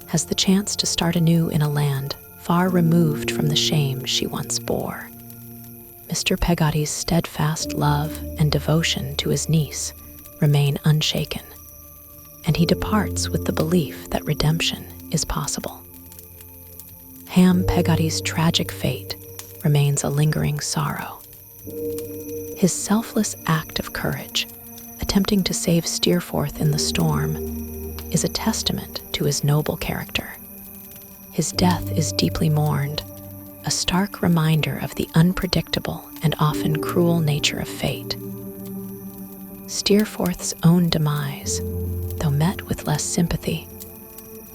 Speaker 1: has the chance to start anew in a land far removed from the shame she once bore. Mr. Peggotty's steadfast love and devotion to his niece remain unshaken, and he departs with the belief that redemption is possible. Ham Peggotty's tragic fate remains a lingering sorrow. His selfless act of courage, attempting to save Steerforth in the storm, is a testament to his noble character. His death is deeply mourned, a stark reminder of the unpredictable and often cruel nature of fate. Steerforth's own demise, though met with less sympathy,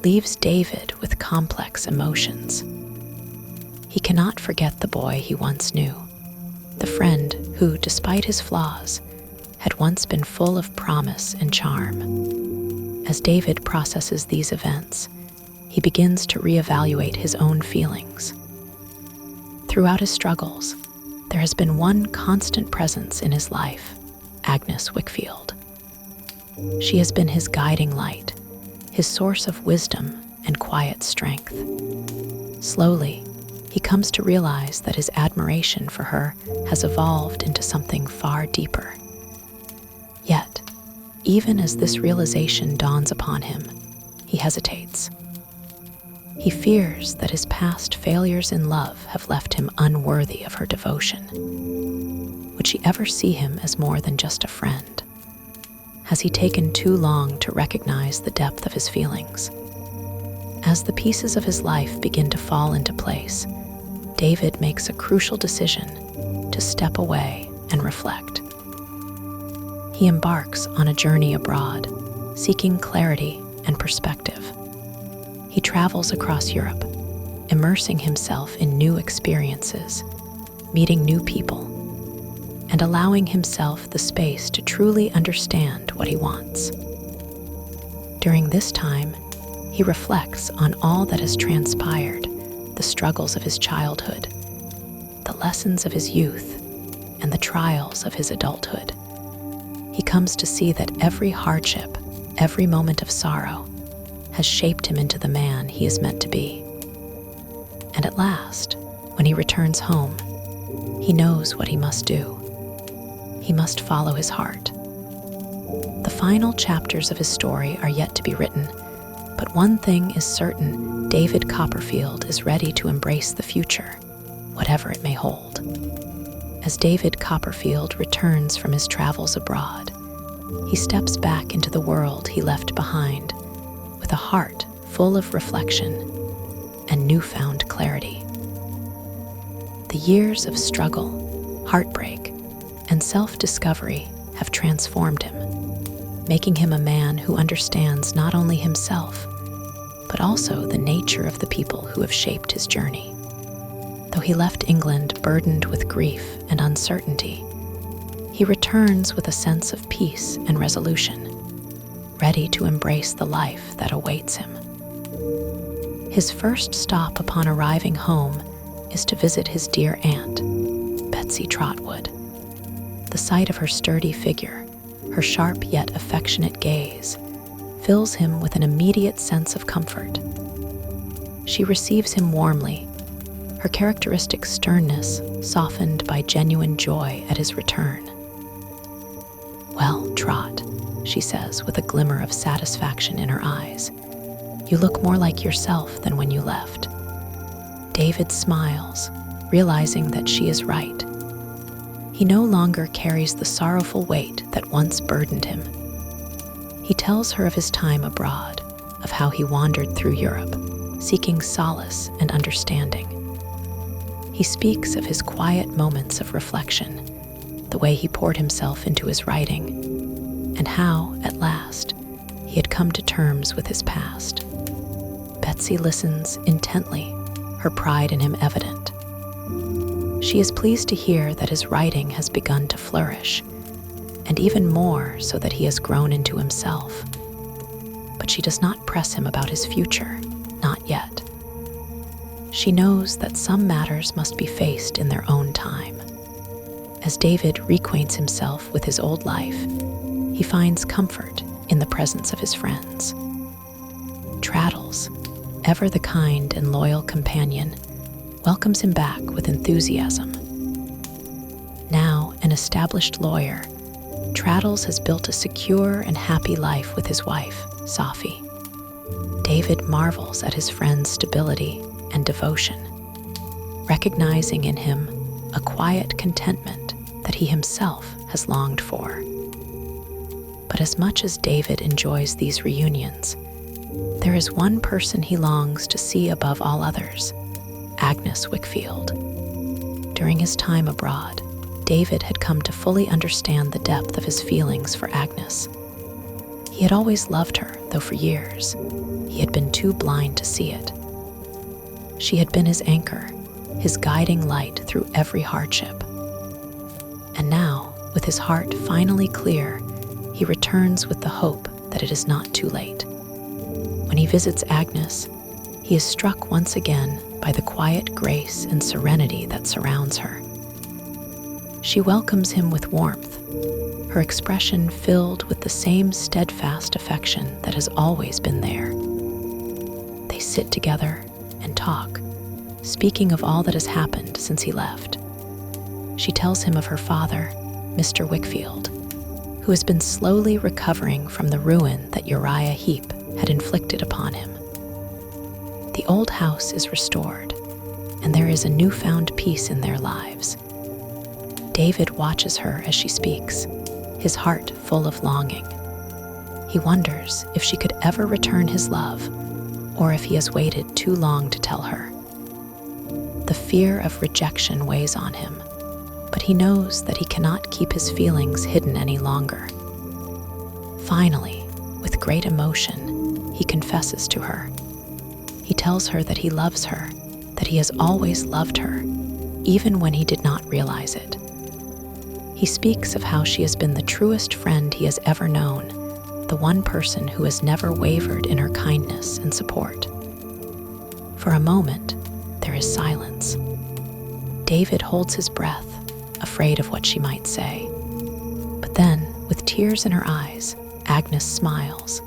Speaker 1: leaves David with complex emotions. He cannot forget the boy he once knew, the friend who, despite his flaws, had once been full of promise and charm. As David processes these events, he begins to reevaluate his own feelings. Throughout his struggles, there has been one constant presence in his life: Agnes Wickfield. She has been his guiding light, his source of wisdom and quiet strength. Slowly, he comes to realize that his admiration for her has evolved into something far deeper. Yet, even as this realization dawns upon him, he hesitates. He fears that his past failures in love have left him unworthy of her devotion. Would she ever see him as more than just a friend? Has he taken too long to recognize the depth of his feelings? As the pieces of his life begin to fall into place, David makes a crucial decision to step away and reflect. He embarks on a journey abroad, seeking clarity and perspective. He travels across Europe, immersing himself in new experiences, meeting new people, and allowing himself the space to truly understand what he wants. During this time, he reflects on all that has transpired, the struggles of his childhood, the lessons of his youth, and the trials of his adulthood. He comes to see that every hardship, every moment of sorrow, has shaped him into the man he is meant to be. And at last, when he returns home, he knows what he must do. He must follow his heart. The final chapters of his story are yet to be written, but one thing is certain: David Copperfield is ready to embrace the future, whatever it may hold. As David Copperfield returns from his travels abroad, he steps back into the world he left behind with a heart full of reflection and newfound clarity. The years of struggle, heartbreak, and self-discovery have transformed him, making him a man who understands not only himself, but also the nature of the people who have shaped his journey. Though he left England burdened with grief and uncertainty, he returns with a sense of peace and resolution, ready to embrace the life that awaits him. His first stop upon arriving home is to visit his dear aunt, Betsy Trotwood. The sight of her sturdy figure, her sharp yet affectionate gaze, fills him with an immediate sense of comfort. She receives him warmly, her characteristic sternness softened by genuine joy at his return. "Well, Trot," she says with a glimmer of satisfaction in her eyes, "you look more like yourself than when you left." David smiles, realizing that she is right. He no longer carries the sorrowful weight that once burdened him. He tells her of his time abroad, of how he wandered through Europe, seeking solace and understanding. He speaks of his quiet moments of reflection, the way he poured himself into his writing, and how, at last, he had come to terms with his past. Betsy listens intently, her pride in him evident. She is pleased to hear that his writing has begun to flourish, and even more so that he has grown into himself. But she does not press him about his future, not yet. She knows that some matters must be faced in their own time. As David reacquaints himself with his old life, he finds comfort in the presence of his friends. Traddles, ever the kind and loyal companion, welcomes him back with enthusiasm. Now an established lawyer, Traddles has built a secure and happy life with his wife, Sophie. David marvels at his friend's stability and devotion, recognizing in him a quiet contentment that he himself has longed for. But as much as David enjoys these reunions, there is one person he longs to see above all others, Agnes Wickfield. During his time abroad, David had come to fully understand the depth of his feelings for Agnes. He had always loved her, though for years he had been too blind to see it. She had been his anchor, his guiding light through every hardship. And now, with his heart finally clear, he returns with the hope that it is not too late. When he visits Agnes, he is struck once again by the quiet grace and serenity that surrounds her. She welcomes him with warmth, her expression filled with the same steadfast affection that has always been there. They sit together and talk, speaking of all that has happened since he left. She tells him of her father, Mr. Wickfield, who has been slowly recovering from the ruin that Uriah Heep had inflicted upon him. The old house is restored, and there is a newfound peace in their lives. David watches her as she speaks, his heart full of longing. He wonders if she could ever return his love, or if he has waited too long to tell her. The fear of rejection weighs on him, but he knows that he cannot keep his feelings hidden any longer. Finally, with great emotion, he confesses to her. He tells her that he loves her, that he has always loved her, even when he did not realize it. He speaks of how she has been the truest friend he has ever known, the one person who has never wavered in her kindness and support. For a moment, there is silence. David holds his breath, afraid of what she might say. But then, with tears in her eyes, Agnes smiles,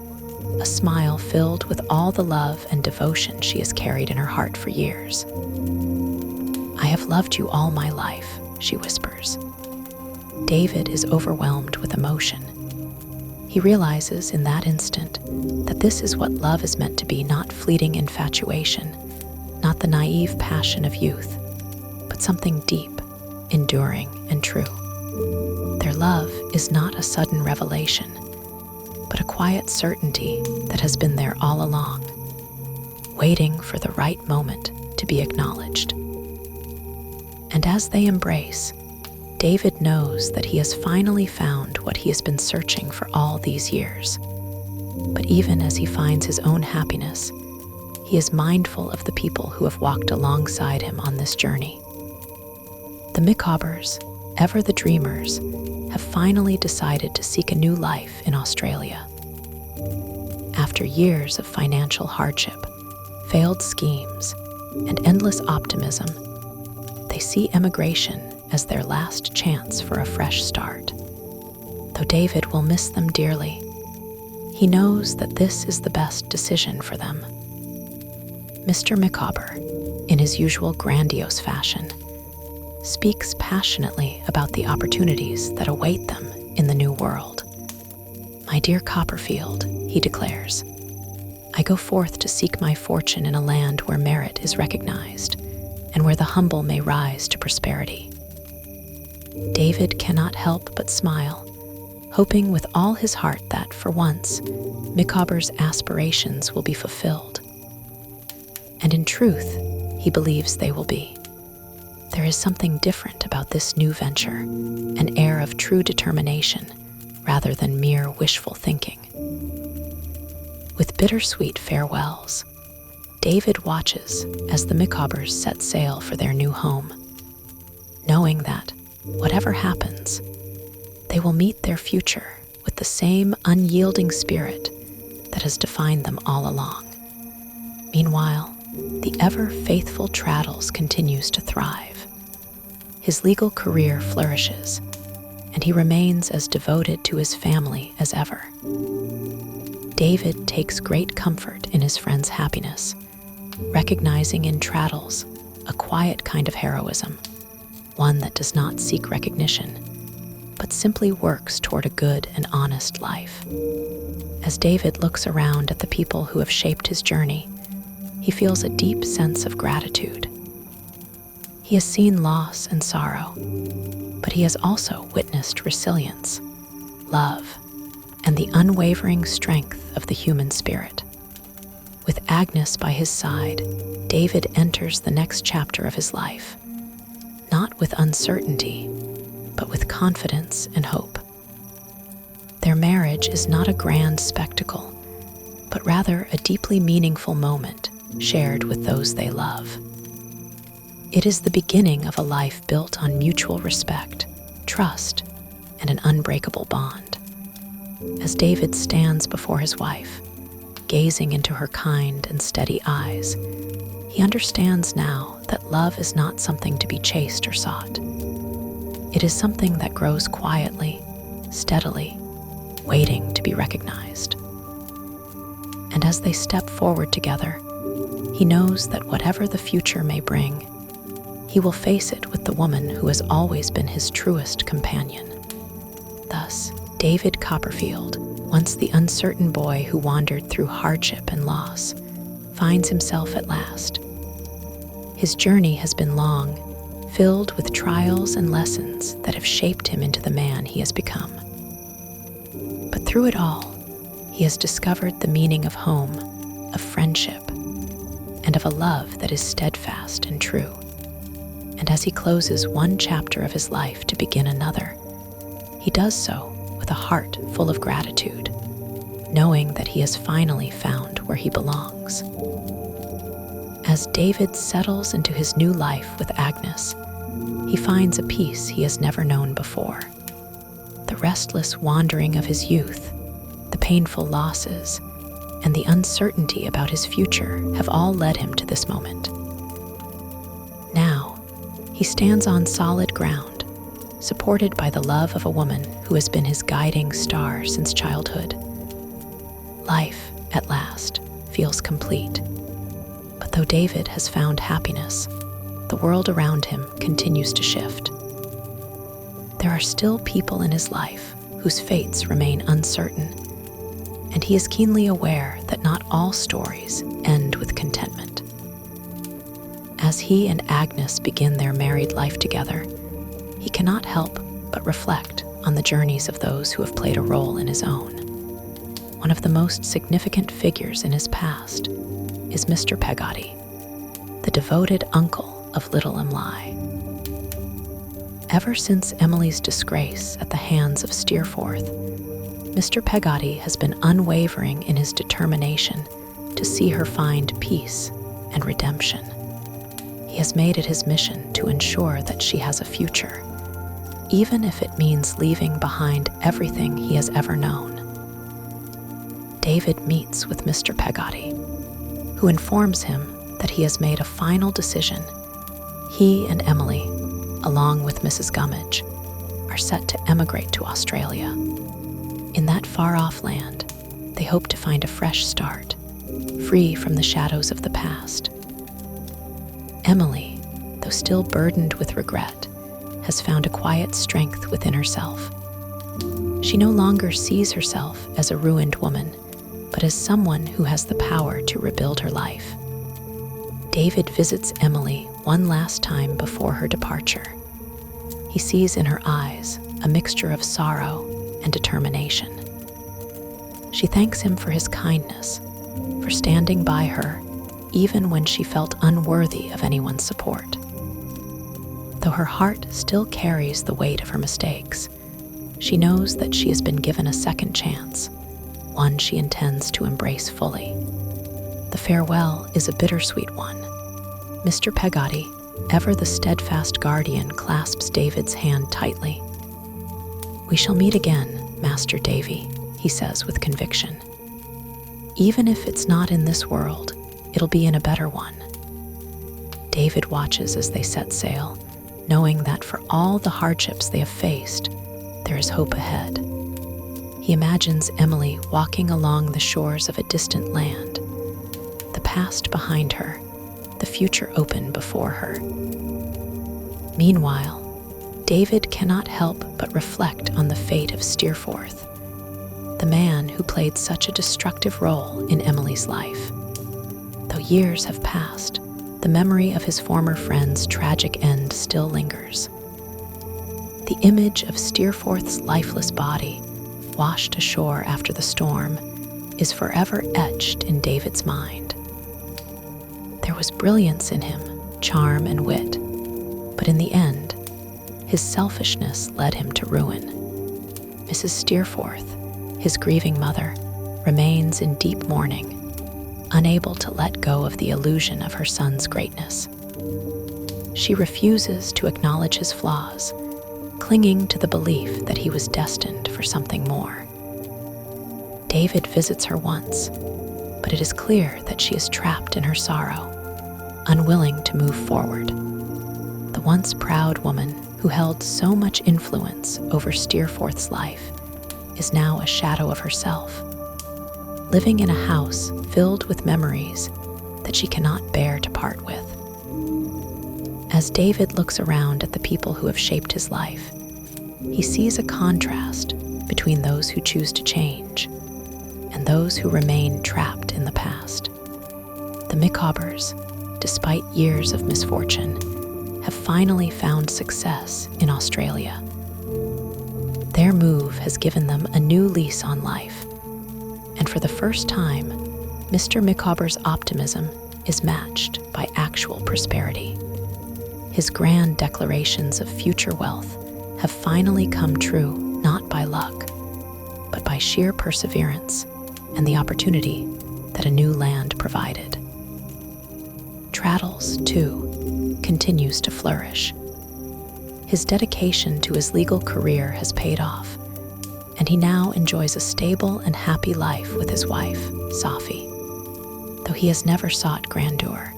Speaker 1: a smile filled with all the love and devotion she has carried in her heart for years. "I have loved you all my life," she whispers. David is overwhelmed with emotion. He realizes in that instant that this is what love is meant to be, not fleeting infatuation, not the naive passion of youth, but something deep, enduring, and true. Their love is not a sudden revelation, but a quiet certainty that has been there all along, waiting for the right moment to be acknowledged. And as they embrace, David knows that he has finally found what he has been searching for all these years. But even as he finds his own happiness, he is mindful of the people who have walked alongside him on this journey. The Micawbers, ever the dreamers, have finally decided to seek a new life in Australia. After years of financial hardship, failed schemes, and endless optimism, they see emigration as their last chance for a fresh start. Though David will miss them dearly, he knows that this is the best decision for them. Mr. Micawber, in his usual grandiose fashion, speaks passionately about the opportunities that await them in the new world. "My dear Copperfield," he declares, "I go forth to seek my fortune in a land where merit is recognized and where the humble may rise to prosperity." David cannot help but smile, hoping with all his heart that, for once, Micawber's aspirations will be fulfilled. And in truth, he believes they will be. There is something different about this new venture, an air of true determination rather than mere wishful thinking. With bittersweet farewells, David watches as the Micawbers set sail for their new home. knowing that, whatever happens, they will meet their future with the same unyielding spirit that has defined them all along. Meanwhile, the ever-faithful Traddles continues to thrive. His legal career flourishes, and he remains as devoted to his family as ever. David takes great comfort in his friend's happiness, recognizing in Traddles a quiet kind of heroism, one that does not seek recognition, but simply works toward a good and honest life. As David looks around at the people who have shaped his journey, he feels a deep sense of gratitude. He has seen loss and sorrow, but he has also witnessed resilience, love, and the unwavering strength of the human spirit. With Agnes by his side, David enters the next chapter of his life, not with uncertainty, but with confidence and hope. Their marriage is not a grand spectacle, but rather a deeply meaningful moment shared with those they love. It is the beginning of a life built on mutual respect, trust, and an unbreakable bond. As David stands before his wife, gazing into her kind and steady eyes, he understands now that love is not something to be chased or sought. It is something that grows quietly, steadily, waiting to be recognized. And as they step forward together, he knows that whatever the future may bring, he will face it with the woman who has always been his truest companion. Thus, David Copperfield, once the uncertain boy who wandered through hardship and loss, finds himself at last. His journey has been long, filled with trials and lessons that have shaped him into the man he has become. But through it all, he has discovered the meaning of home, of friendship, and of a love that is steadfast and true. And as he closes one chapter of his life to begin another, he does so with a heart full of gratitude, knowing that he has finally found where he belongs. As David settles into his new life with Agnes, he finds a peace he has never known before. The restless wandering of his youth, the painful losses, and the uncertainty about his future have all led him to this moment. Now, he stands on solid ground, supported by the love of a woman who has been his guiding star since childhood. Life, at last, feels complete. But though David has found happiness, the world around him continues to shift. There are still people in his life whose fates remain uncertain, and he is keenly aware that not all stories end with contentment. As he and Agnes begin their married life together, he cannot help but reflect on the journeys of those who have played a role in his own. One of the most significant figures in his past is Mr. Peggotty, the devoted uncle of little Emily. Ever since Emily's disgrace at the hands of Steerforth, Mr. Peggotty has been unwavering in his determination to see her find peace and redemption. He has made it his mission to ensure that she has a future, even if it means leaving behind everything he has ever known. David meets with Mr. Peggotty, who informs him that he has made a final decision. He and Emily, along with Mrs. Gummidge, are set to emigrate to Australia. In that far-off land, they hope to find a fresh start, free from the shadows of the past. Emily, though still burdened with regret, has found a quiet strength within herself. She no longer sees herself as a ruined woman, but as someone who has the power to rebuild her life. David visits Emily one last time before her departure. He sees in her eyes a mixture of sorrow and determination. She thanks him for his kindness, for standing by her even when she felt unworthy of anyone's support. Though her heart still carries the weight of her mistakes, she knows that she has been given a second chance, one she intends to embrace fully. The farewell is a bittersweet one. Mr. Peggotty, Ever the steadfast guardian clasps David's hand tightly. "We shall meet again, Master Davy," he says with conviction. "Even if it's not in this world, it'll be in a better one." David watches as they set sail, knowing that for all the hardships they have faced, there is hope ahead. He imagines Emily walking along the shores of a distant land, the past behind her, the future open before her. Meanwhile, David cannot help but reflect on the fate of Steerforth, the man who played such a destructive role in Emily's life. Though years have passed, the memory of his former friend's tragic end still lingers. The image of Steerforth's lifeless body, washed ashore after the storm, is forever etched in David's mind. There was brilliance in him, charm and wit, but in the end, his selfishness led him to ruin. Mrs. Steerforth, his grieving mother, remains in deep mourning, unable to let go of the illusion of her son's greatness. She refuses to acknowledge his flaws, clinging to the belief that he was destined for something more. David visits her once, but it is clear that she is trapped in her sorrow, unwilling to move forward. The once proud woman who held so much influence over Steerforth's life is now a shadow of herself, living in a house filled with memories that she cannot bear to part with. As David looks around at the people who have shaped his life, he sees a contrast between those who choose to change and those who remain trapped in the past. The Micawbers, despite years of misfortune, have finally found success in Australia. Their move has given them a new lease on life, and for the first time, Mr. Micawber's optimism is matched by actual prosperity. His grand declarations of future wealth have finally come true, not by luck, but by sheer perseverance and the opportunity that a new land provided. Traddles, too, continues to flourish. His dedication to his legal career has paid off, and he now enjoys a stable and happy life with his wife, Sophie. Though he has never sought grandeur,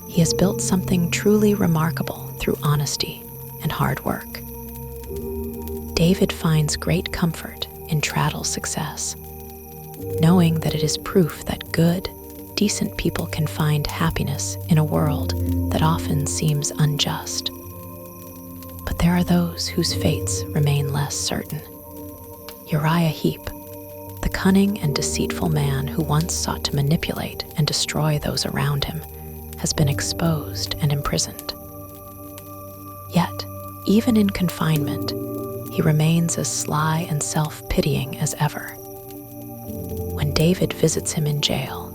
Speaker 1: he has built something truly remarkable through honesty and hard work. David finds great comfort in Traddle's success, knowing that it is proof that good, decent people can find happiness in a world that often seems unjust. But there are those whose fates remain less certain. Uriah Heep, the cunning and deceitful man who once sought to manipulate and destroy those around him, has been exposed and imprisoned. Yet, even in confinement, he remains as sly and self-pitying as ever. When David visits him in jail,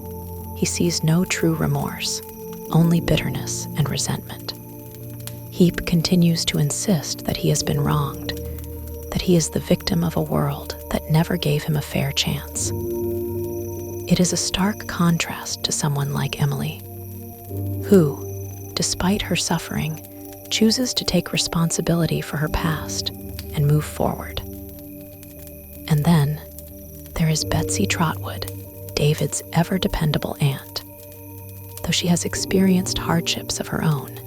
Speaker 1: he sees no true remorse, only bitterness and resentment. Heap continues to insist that he has been wronged, that he is the victim of a world that never gave him a fair chance. It is a stark contrast to someone like Emily, who, despite her suffering, chooses to take responsibility for her past and move forward. And then there is Betsy Trotwood, David's ever-dependable aunt. Though she has experienced hardships of her own,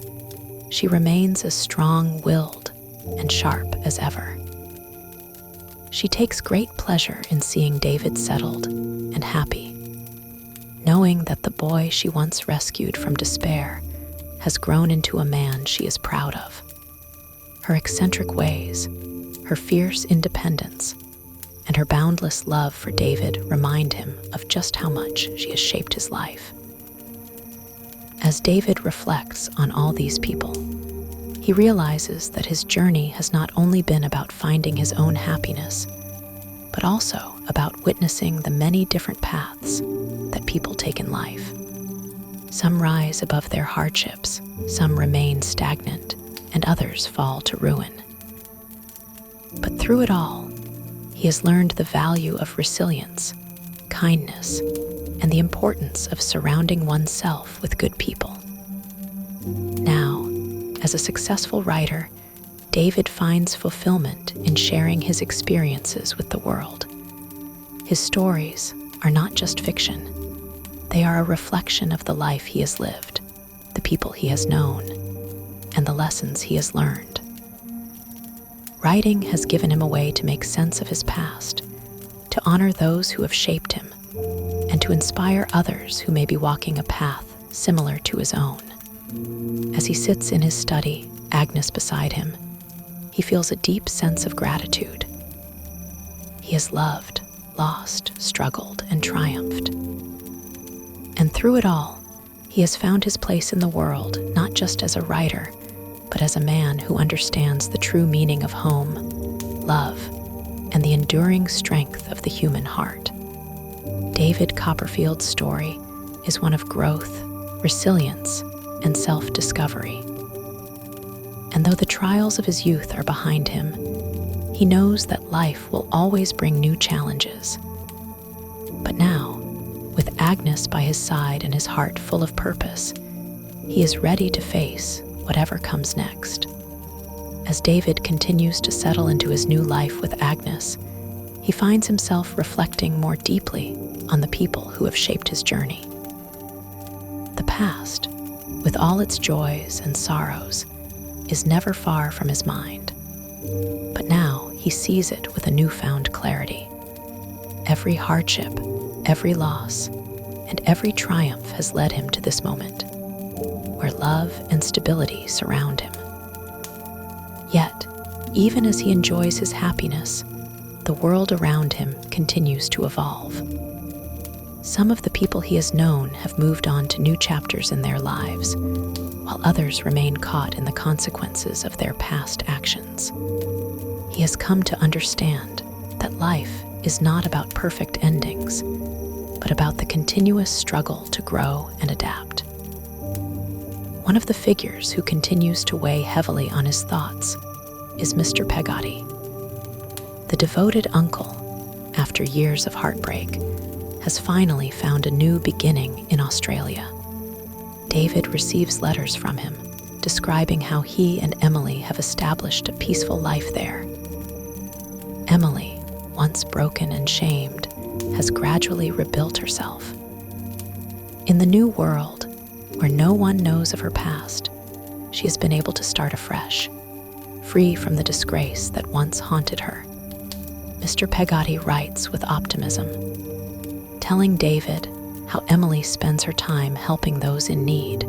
Speaker 1: she remains as strong-willed and sharp as ever. She takes great pleasure in seeing David settled and happy, knowing that the boy she once rescued from despair has grown into a man she is proud of. Her eccentric ways, her fierce independence, and her boundless love for David remind him of just how much she has shaped his life. As David reflects on all these people, he realizes that his journey has not only been about finding his own happiness, but also about witnessing the many different paths that people take in life. Some rise above their hardships, some remain stagnant, and others fall to ruin. But through it all, he has learned the value of resilience, kindness, and the importance of surrounding oneself with good people. Now, As a successful writer, David finds fulfillment in sharing his experiences with the world. His stories are not just fiction. They are a reflection of the life he has lived, the people he has known, and the lessons he has learned. Writing has given him a way to make sense of his past, to honor those who have shaped him, and to inspire others who may be walking a path similar to his own. As he sits in his study, Agnes beside him, he feels a deep sense of gratitude. He has loved, lost, struggled, and triumphed. And through it all, he has found his place in the world, not just as a writer, but as a man who understands the true meaning of home, love, and the enduring strength of the human heart. David Copperfield's story is one of growth, resilience, and self-discovery. And though the trials of his youth are behind him, he knows that life will always bring new challenges. But now, with Agnes by his side and his heart full of purpose, he is ready to face whatever comes next. As David continues to settle into his new life with Agnes, he finds himself reflecting more deeply on the people who have shaped his journey. The past, with all its joys and sorrows, is never far from his mind. But now he sees it with a newfound clarity. Every hardship, every loss, and every triumph has led him to this moment, where love and stability surround him. Yet, even as he enjoys his happiness, the world around him continues to evolve. Some of the people he has known have moved on to new chapters in their lives, while others remain caught in the consequences of their past actions. He has come to understand that life is not about perfect endings, but about the continuous struggle to grow and adapt. One of the figures who continues to weigh heavily on his thoughts is Mr. Peggotty. The devoted uncle, after years of heartbreak, has finally found a new beginning in Australia. David receives letters from him describing how he and Emily have established a peaceful life there. Emily, once broken and shamed, has gradually rebuilt herself. In the new world, where no one knows of her past, she has been able to start afresh, free from the disgrace that once haunted her. Mr. Peggotty writes with optimism, telling David how Emily spends her time helping those in need,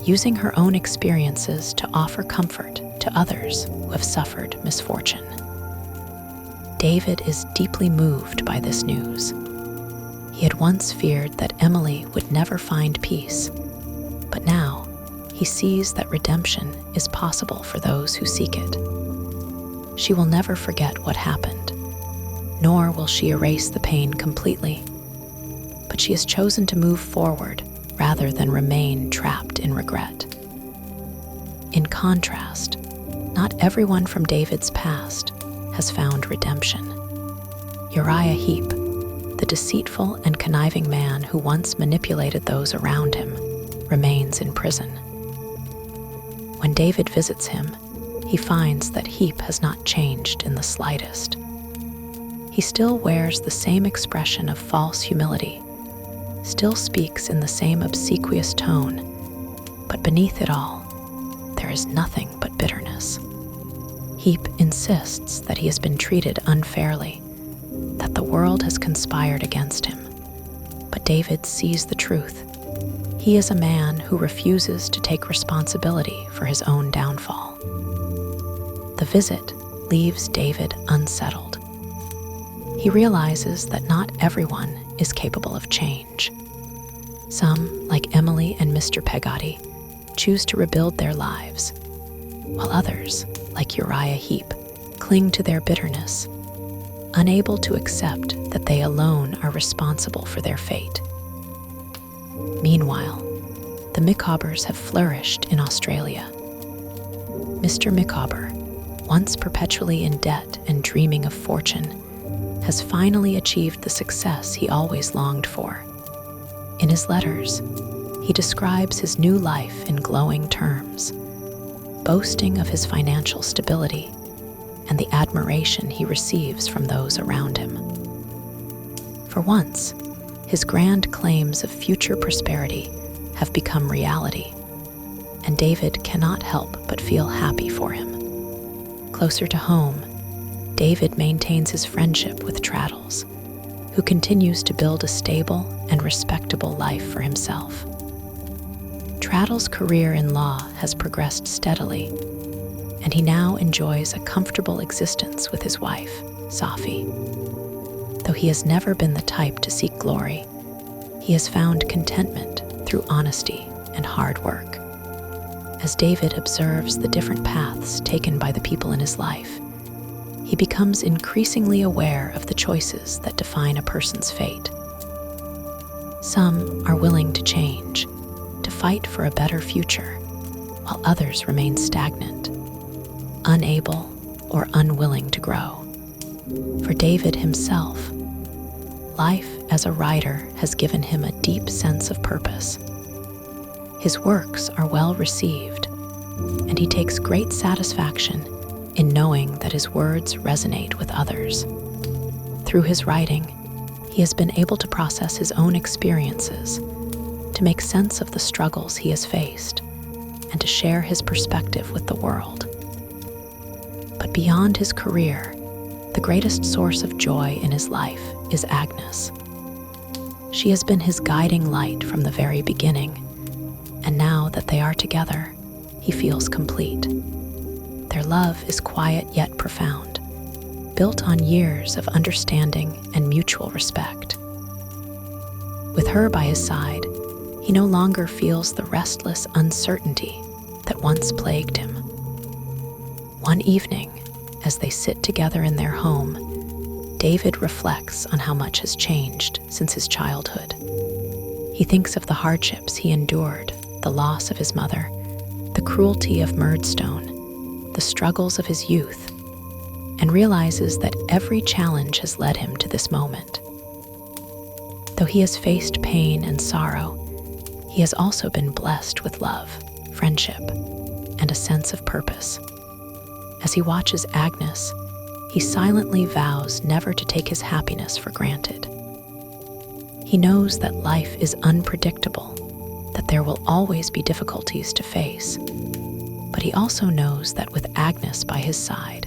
Speaker 1: using her own experiences to offer comfort to others who have suffered misfortune. David is deeply moved by this news. He had once feared that Emily would never find peace, but now he sees that redemption is possible for those who seek it. She will never forget what happened, nor will she erase the pain completely, but she has chosen to move forward rather than remain trapped in regret. In contrast, not everyone from David's past has found redemption. Uriah Heep, the deceitful and conniving man who once manipulated those around him, remains in prison. When David visits him, he finds that Heep has not changed in the slightest. He still wears the same expression of false humility, still speaks in the same obsequious tone, but beneath it all, there is nothing but bitterness. Heep insists that he has been treated unfairly, that the world has conspired against him. But David sees the truth. He is a man who refuses to take responsibility for his own downfall. The visit leaves David unsettled. He realizes that not everyone is capable of change. Some, like Emily and Mr. Peggotty, choose to rebuild their lives, while others, like Uriah Heep, cling to their bitterness, unable to accept that they alone are responsible for their fate. Meanwhile, the Micaubers have flourished in Australia. Mr. Micawber, once perpetually in debt and dreaming of fortune, has finally achieved the success he always longed for. In his letters, he describes his new life in glowing terms, boasting of his financial stability and the admiration he receives from those around him. For once, his grand claims of future prosperity have become reality, and David cannot help but feel happy for him. Closer to home, David maintains his friendship with Traddles, who continues to build a stable and respectable life for himself. Traddles' career in law has progressed steadily, and he now enjoys a comfortable existence with his wife, Safi. Though he has never been the type to seek glory, he has found contentment through honesty and hard work. As David observes the different paths taken by the people in his life, he becomes increasingly aware of the choices that define a person's fate. Some are willing to change, to fight for a better future, while others remain stagnant, unable or unwilling to grow. For David himself, life as a writer has given him a deep sense of purpose. His works are well received, and he takes great satisfaction in knowing that his words resonate with others. Through his writing, he has been able to process his own experiences, to make sense of the struggles he has faced, and to share his perspective with the world. But beyond his career, the greatest source of joy in his life is Agnes. She has been his guiding light from the very beginning, and now that they are together, he feels complete. Their love is quiet yet profound, built on years of understanding and mutual respect. With her by his side, he no longer feels the restless uncertainty that once plagued him. One evening, as they sit together in their home, David reflects on how much has changed since his childhood. He thinks of the hardships he endured, the loss of his mother, the cruelty of Murdstone, the struggles of his youth, and realizes that every challenge has led him to this moment. Though he has faced pain and sorrow, he has also been blessed with love, friendship, and a sense of purpose. As he watches Agnes, he silently vows never to take his happiness for granted. He knows that life is unpredictable, that there will always be difficulties to face, but he also knows that with Agnes by his side,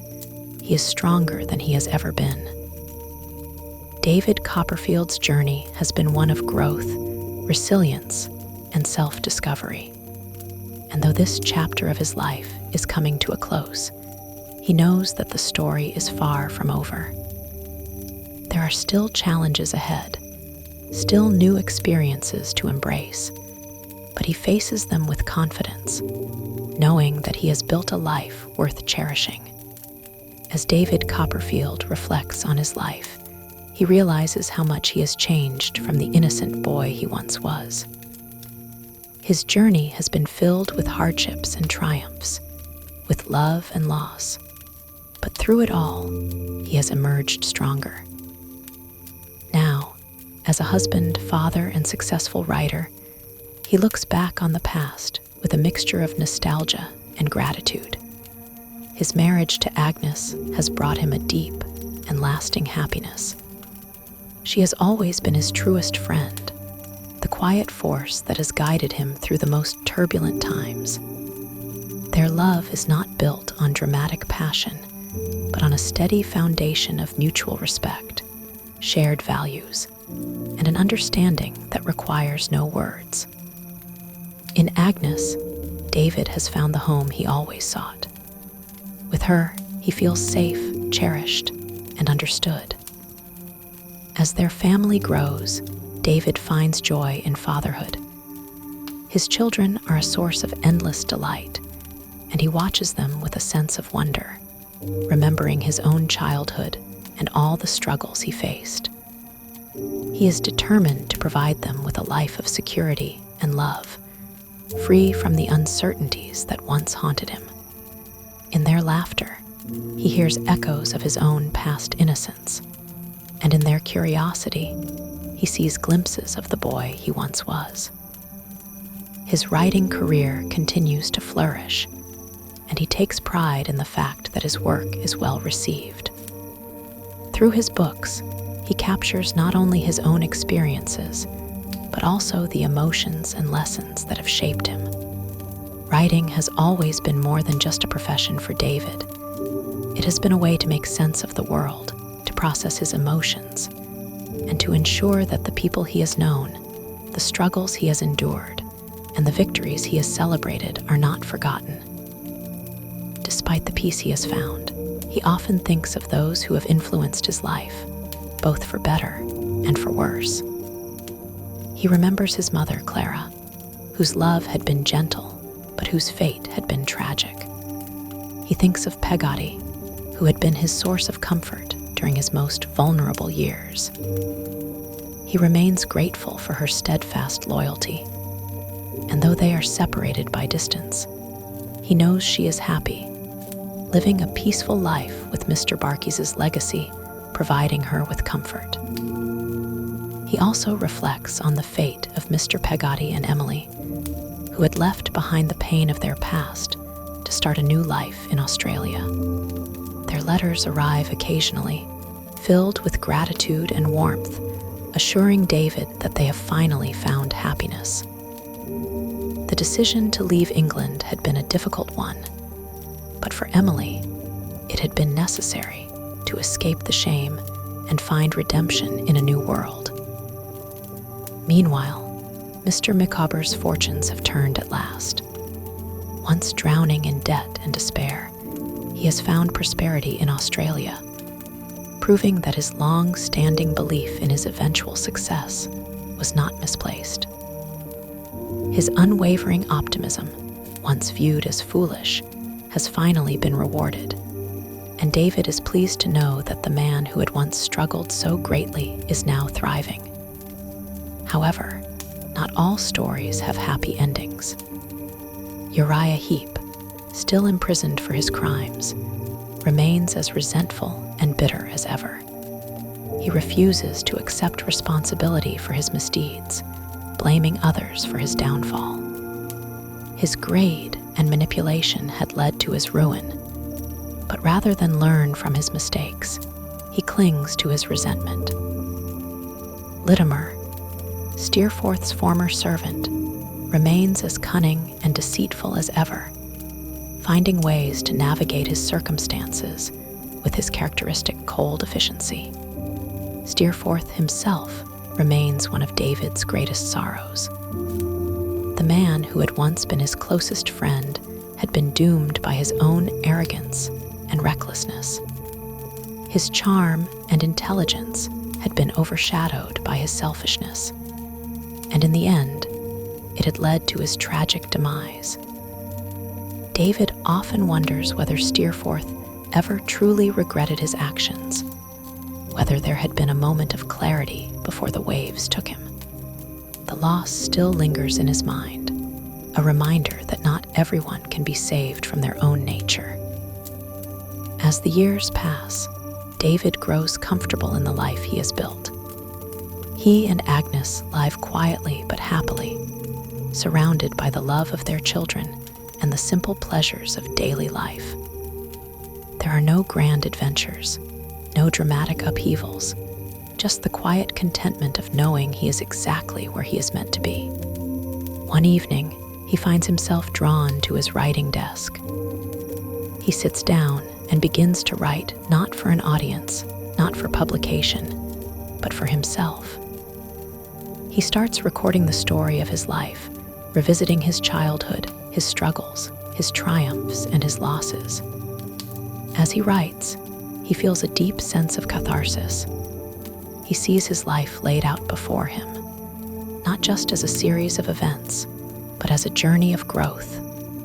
Speaker 1: he is stronger than he has ever been. David Copperfield's journey has been one of growth, resilience, and self-discovery. And though this chapter of his life is coming to a close, he knows that the story is far from over. There are still challenges ahead, still new experiences to embrace, but he faces them with confidence, knowing that he has built a life worth cherishing. As David Copperfield reflects on his life, he realizes how much he has changed from the innocent boy he once was. His journey has been filled with hardships and triumphs, with love and loss, but through it all, he has emerged stronger. Now, as a husband, father, and successful writer, he looks back on the past with a mixture of nostalgia and gratitude. His marriage to Agnes has brought him a deep and lasting happiness. She has always been his truest friend, the quiet force that has guided him through the most turbulent times. Their love is not built on dramatic passion, but on a steady foundation of mutual respect, shared values, and an understanding that requires no words. In Agnes, David has found the home he always sought. With her, he feels safe, cherished, and understood. As their family grows, David finds joy in fatherhood. His children are a source of endless delight, and he watches them with a sense of wonder, remembering his own childhood and all the struggles he faced. He is determined to provide them with a life of security and love, free from the uncertainties that once haunted him. In their laughter, he hears echoes of his own past innocence, and in their curiosity, he sees glimpses of the boy he once was. His writing career continues to flourish, and he takes pride in the fact that his work is well received. Through his books, he captures not only his own experiences, but also the emotions and lessons that have shaped him. Writing has always been more than just a profession for David. It has been a way to make sense of the world, to process his emotions, and to ensure that the people he has known, the struggles he has endured, and the victories he has celebrated are not forgotten. Despite the peace he has found, he often thinks of those who have influenced his life, both for better and for worse. He remembers his mother, Clara, whose love had been gentle, but whose fate had been tragic. He thinks of Peggotty, who had been his source of comfort during his most vulnerable years. He remains grateful for her steadfast loyalty, and though they are separated by distance, he knows she is happy, living a peaceful life with Mr. Barkys's legacy, providing her with comfort. He also reflects on the fate of Mr. Peggotty and Emily, who had left behind the pain of their past to start a new life in Australia. Their letters arrive occasionally, filled with gratitude and warmth, assuring David that they have finally found happiness. The decision to leave England had been a difficult one, but for Emily, it had been necessary to escape the shame and find redemption in a new world. Meanwhile, Mr. Micawber's fortunes have turned at last. Once drowning in debt and despair, he has found prosperity in Australia, proving that his long-standing belief in his eventual success was not misplaced. His unwavering optimism, once viewed as foolish, has finally been rewarded, and David is pleased to know that the man who had once struggled so greatly is now thriving. However, not all stories have happy endings. Uriah Heep, still imprisoned for his crimes, remains as resentful and bitter as ever. He refuses to accept responsibility for his misdeeds, blaming others for his downfall. His greed and manipulation had led to his ruin, but rather than learn from his mistakes, he clings to his resentment. Litimer, Steerforth's former servant, remains as cunning and deceitful as ever, finding ways to navigate his circumstances with his characteristic cold efficiency. Steerforth himself remains one of David's greatest sorrows. The man who had once been his closest friend had been doomed by his own arrogance and recklessness. His charm and intelligence had been overshadowed by his selfishness, and in the end, it had led to his tragic demise. David often wonders whether Steerforth ever truly regretted his actions, whether there had been a moment of clarity before the waves took him. The loss still lingers in his mind, a reminder that not everyone can be saved from their own nature. As the years pass, David grows comfortable in the life he has built. He and Agnes live quietly but happily, surrounded by the love of their children and the simple pleasures of daily life. There are no grand adventures, no dramatic upheavals, just the quiet contentment of knowing he is exactly where he is meant to be. One evening, he finds himself drawn to his writing desk. He sits down and begins to write not for an audience, not for publication, but for himself. He starts recording the story of his life, revisiting his childhood, his struggles, his triumphs, and his losses. As he writes, he feels a deep sense of catharsis. He sees his life laid out before him, not just as a series of events, but as a journey of growth,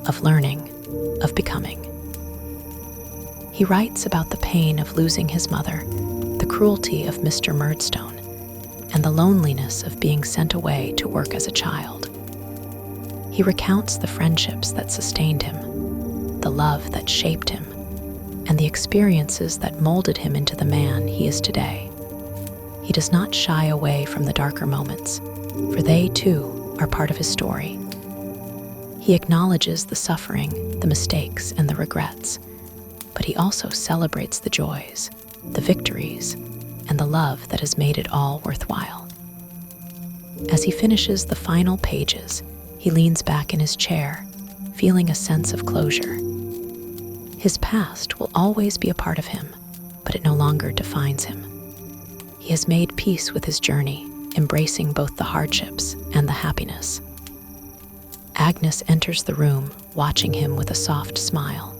Speaker 1: of learning, of becoming. He writes about the pain of losing his mother, the cruelty of Mr. Murdstone, and the loneliness of being sent away to work as a child. He recounts the friendships that sustained him, the love that shaped him, and the experiences that molded him into the man he is today. He does not shy away from the darker moments, for they, too, are part of his story. He acknowledges the suffering, the mistakes, and the regrets, but he also celebrates the joys, the victories, and the love that has made it all worthwhile. As he finishes the final pages, he leans back in his chair, feeling a sense of closure. His past will always be a part of him, but it no longer defines him. He has made peace with his journey, embracing both the hardships and the happiness. Agnes enters the room, watching him with a soft smile.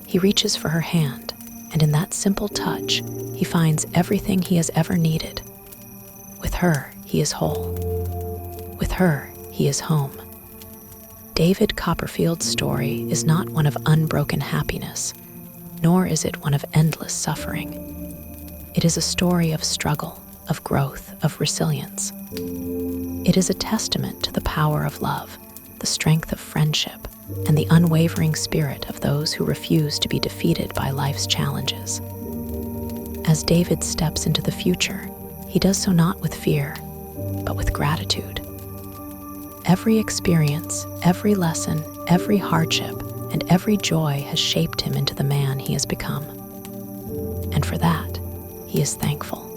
Speaker 1: He reaches for her hand, and in that simple touch, he finds everything he has ever needed. With her, he is whole. With her, he is home. David Copperfield's story is not one of unbroken happiness, nor is it one of endless suffering. It is a story of struggle, of growth, of resilience. It is a testament to the power of love, the strength of friendship, and the unwavering spirit of those who refuse to be defeated by life's challenges. As David steps into the future, he does so not with fear, but with gratitude. Every experience, every lesson, every hardship, and every joy has shaped him into the man he has become. And for that, he is thankful.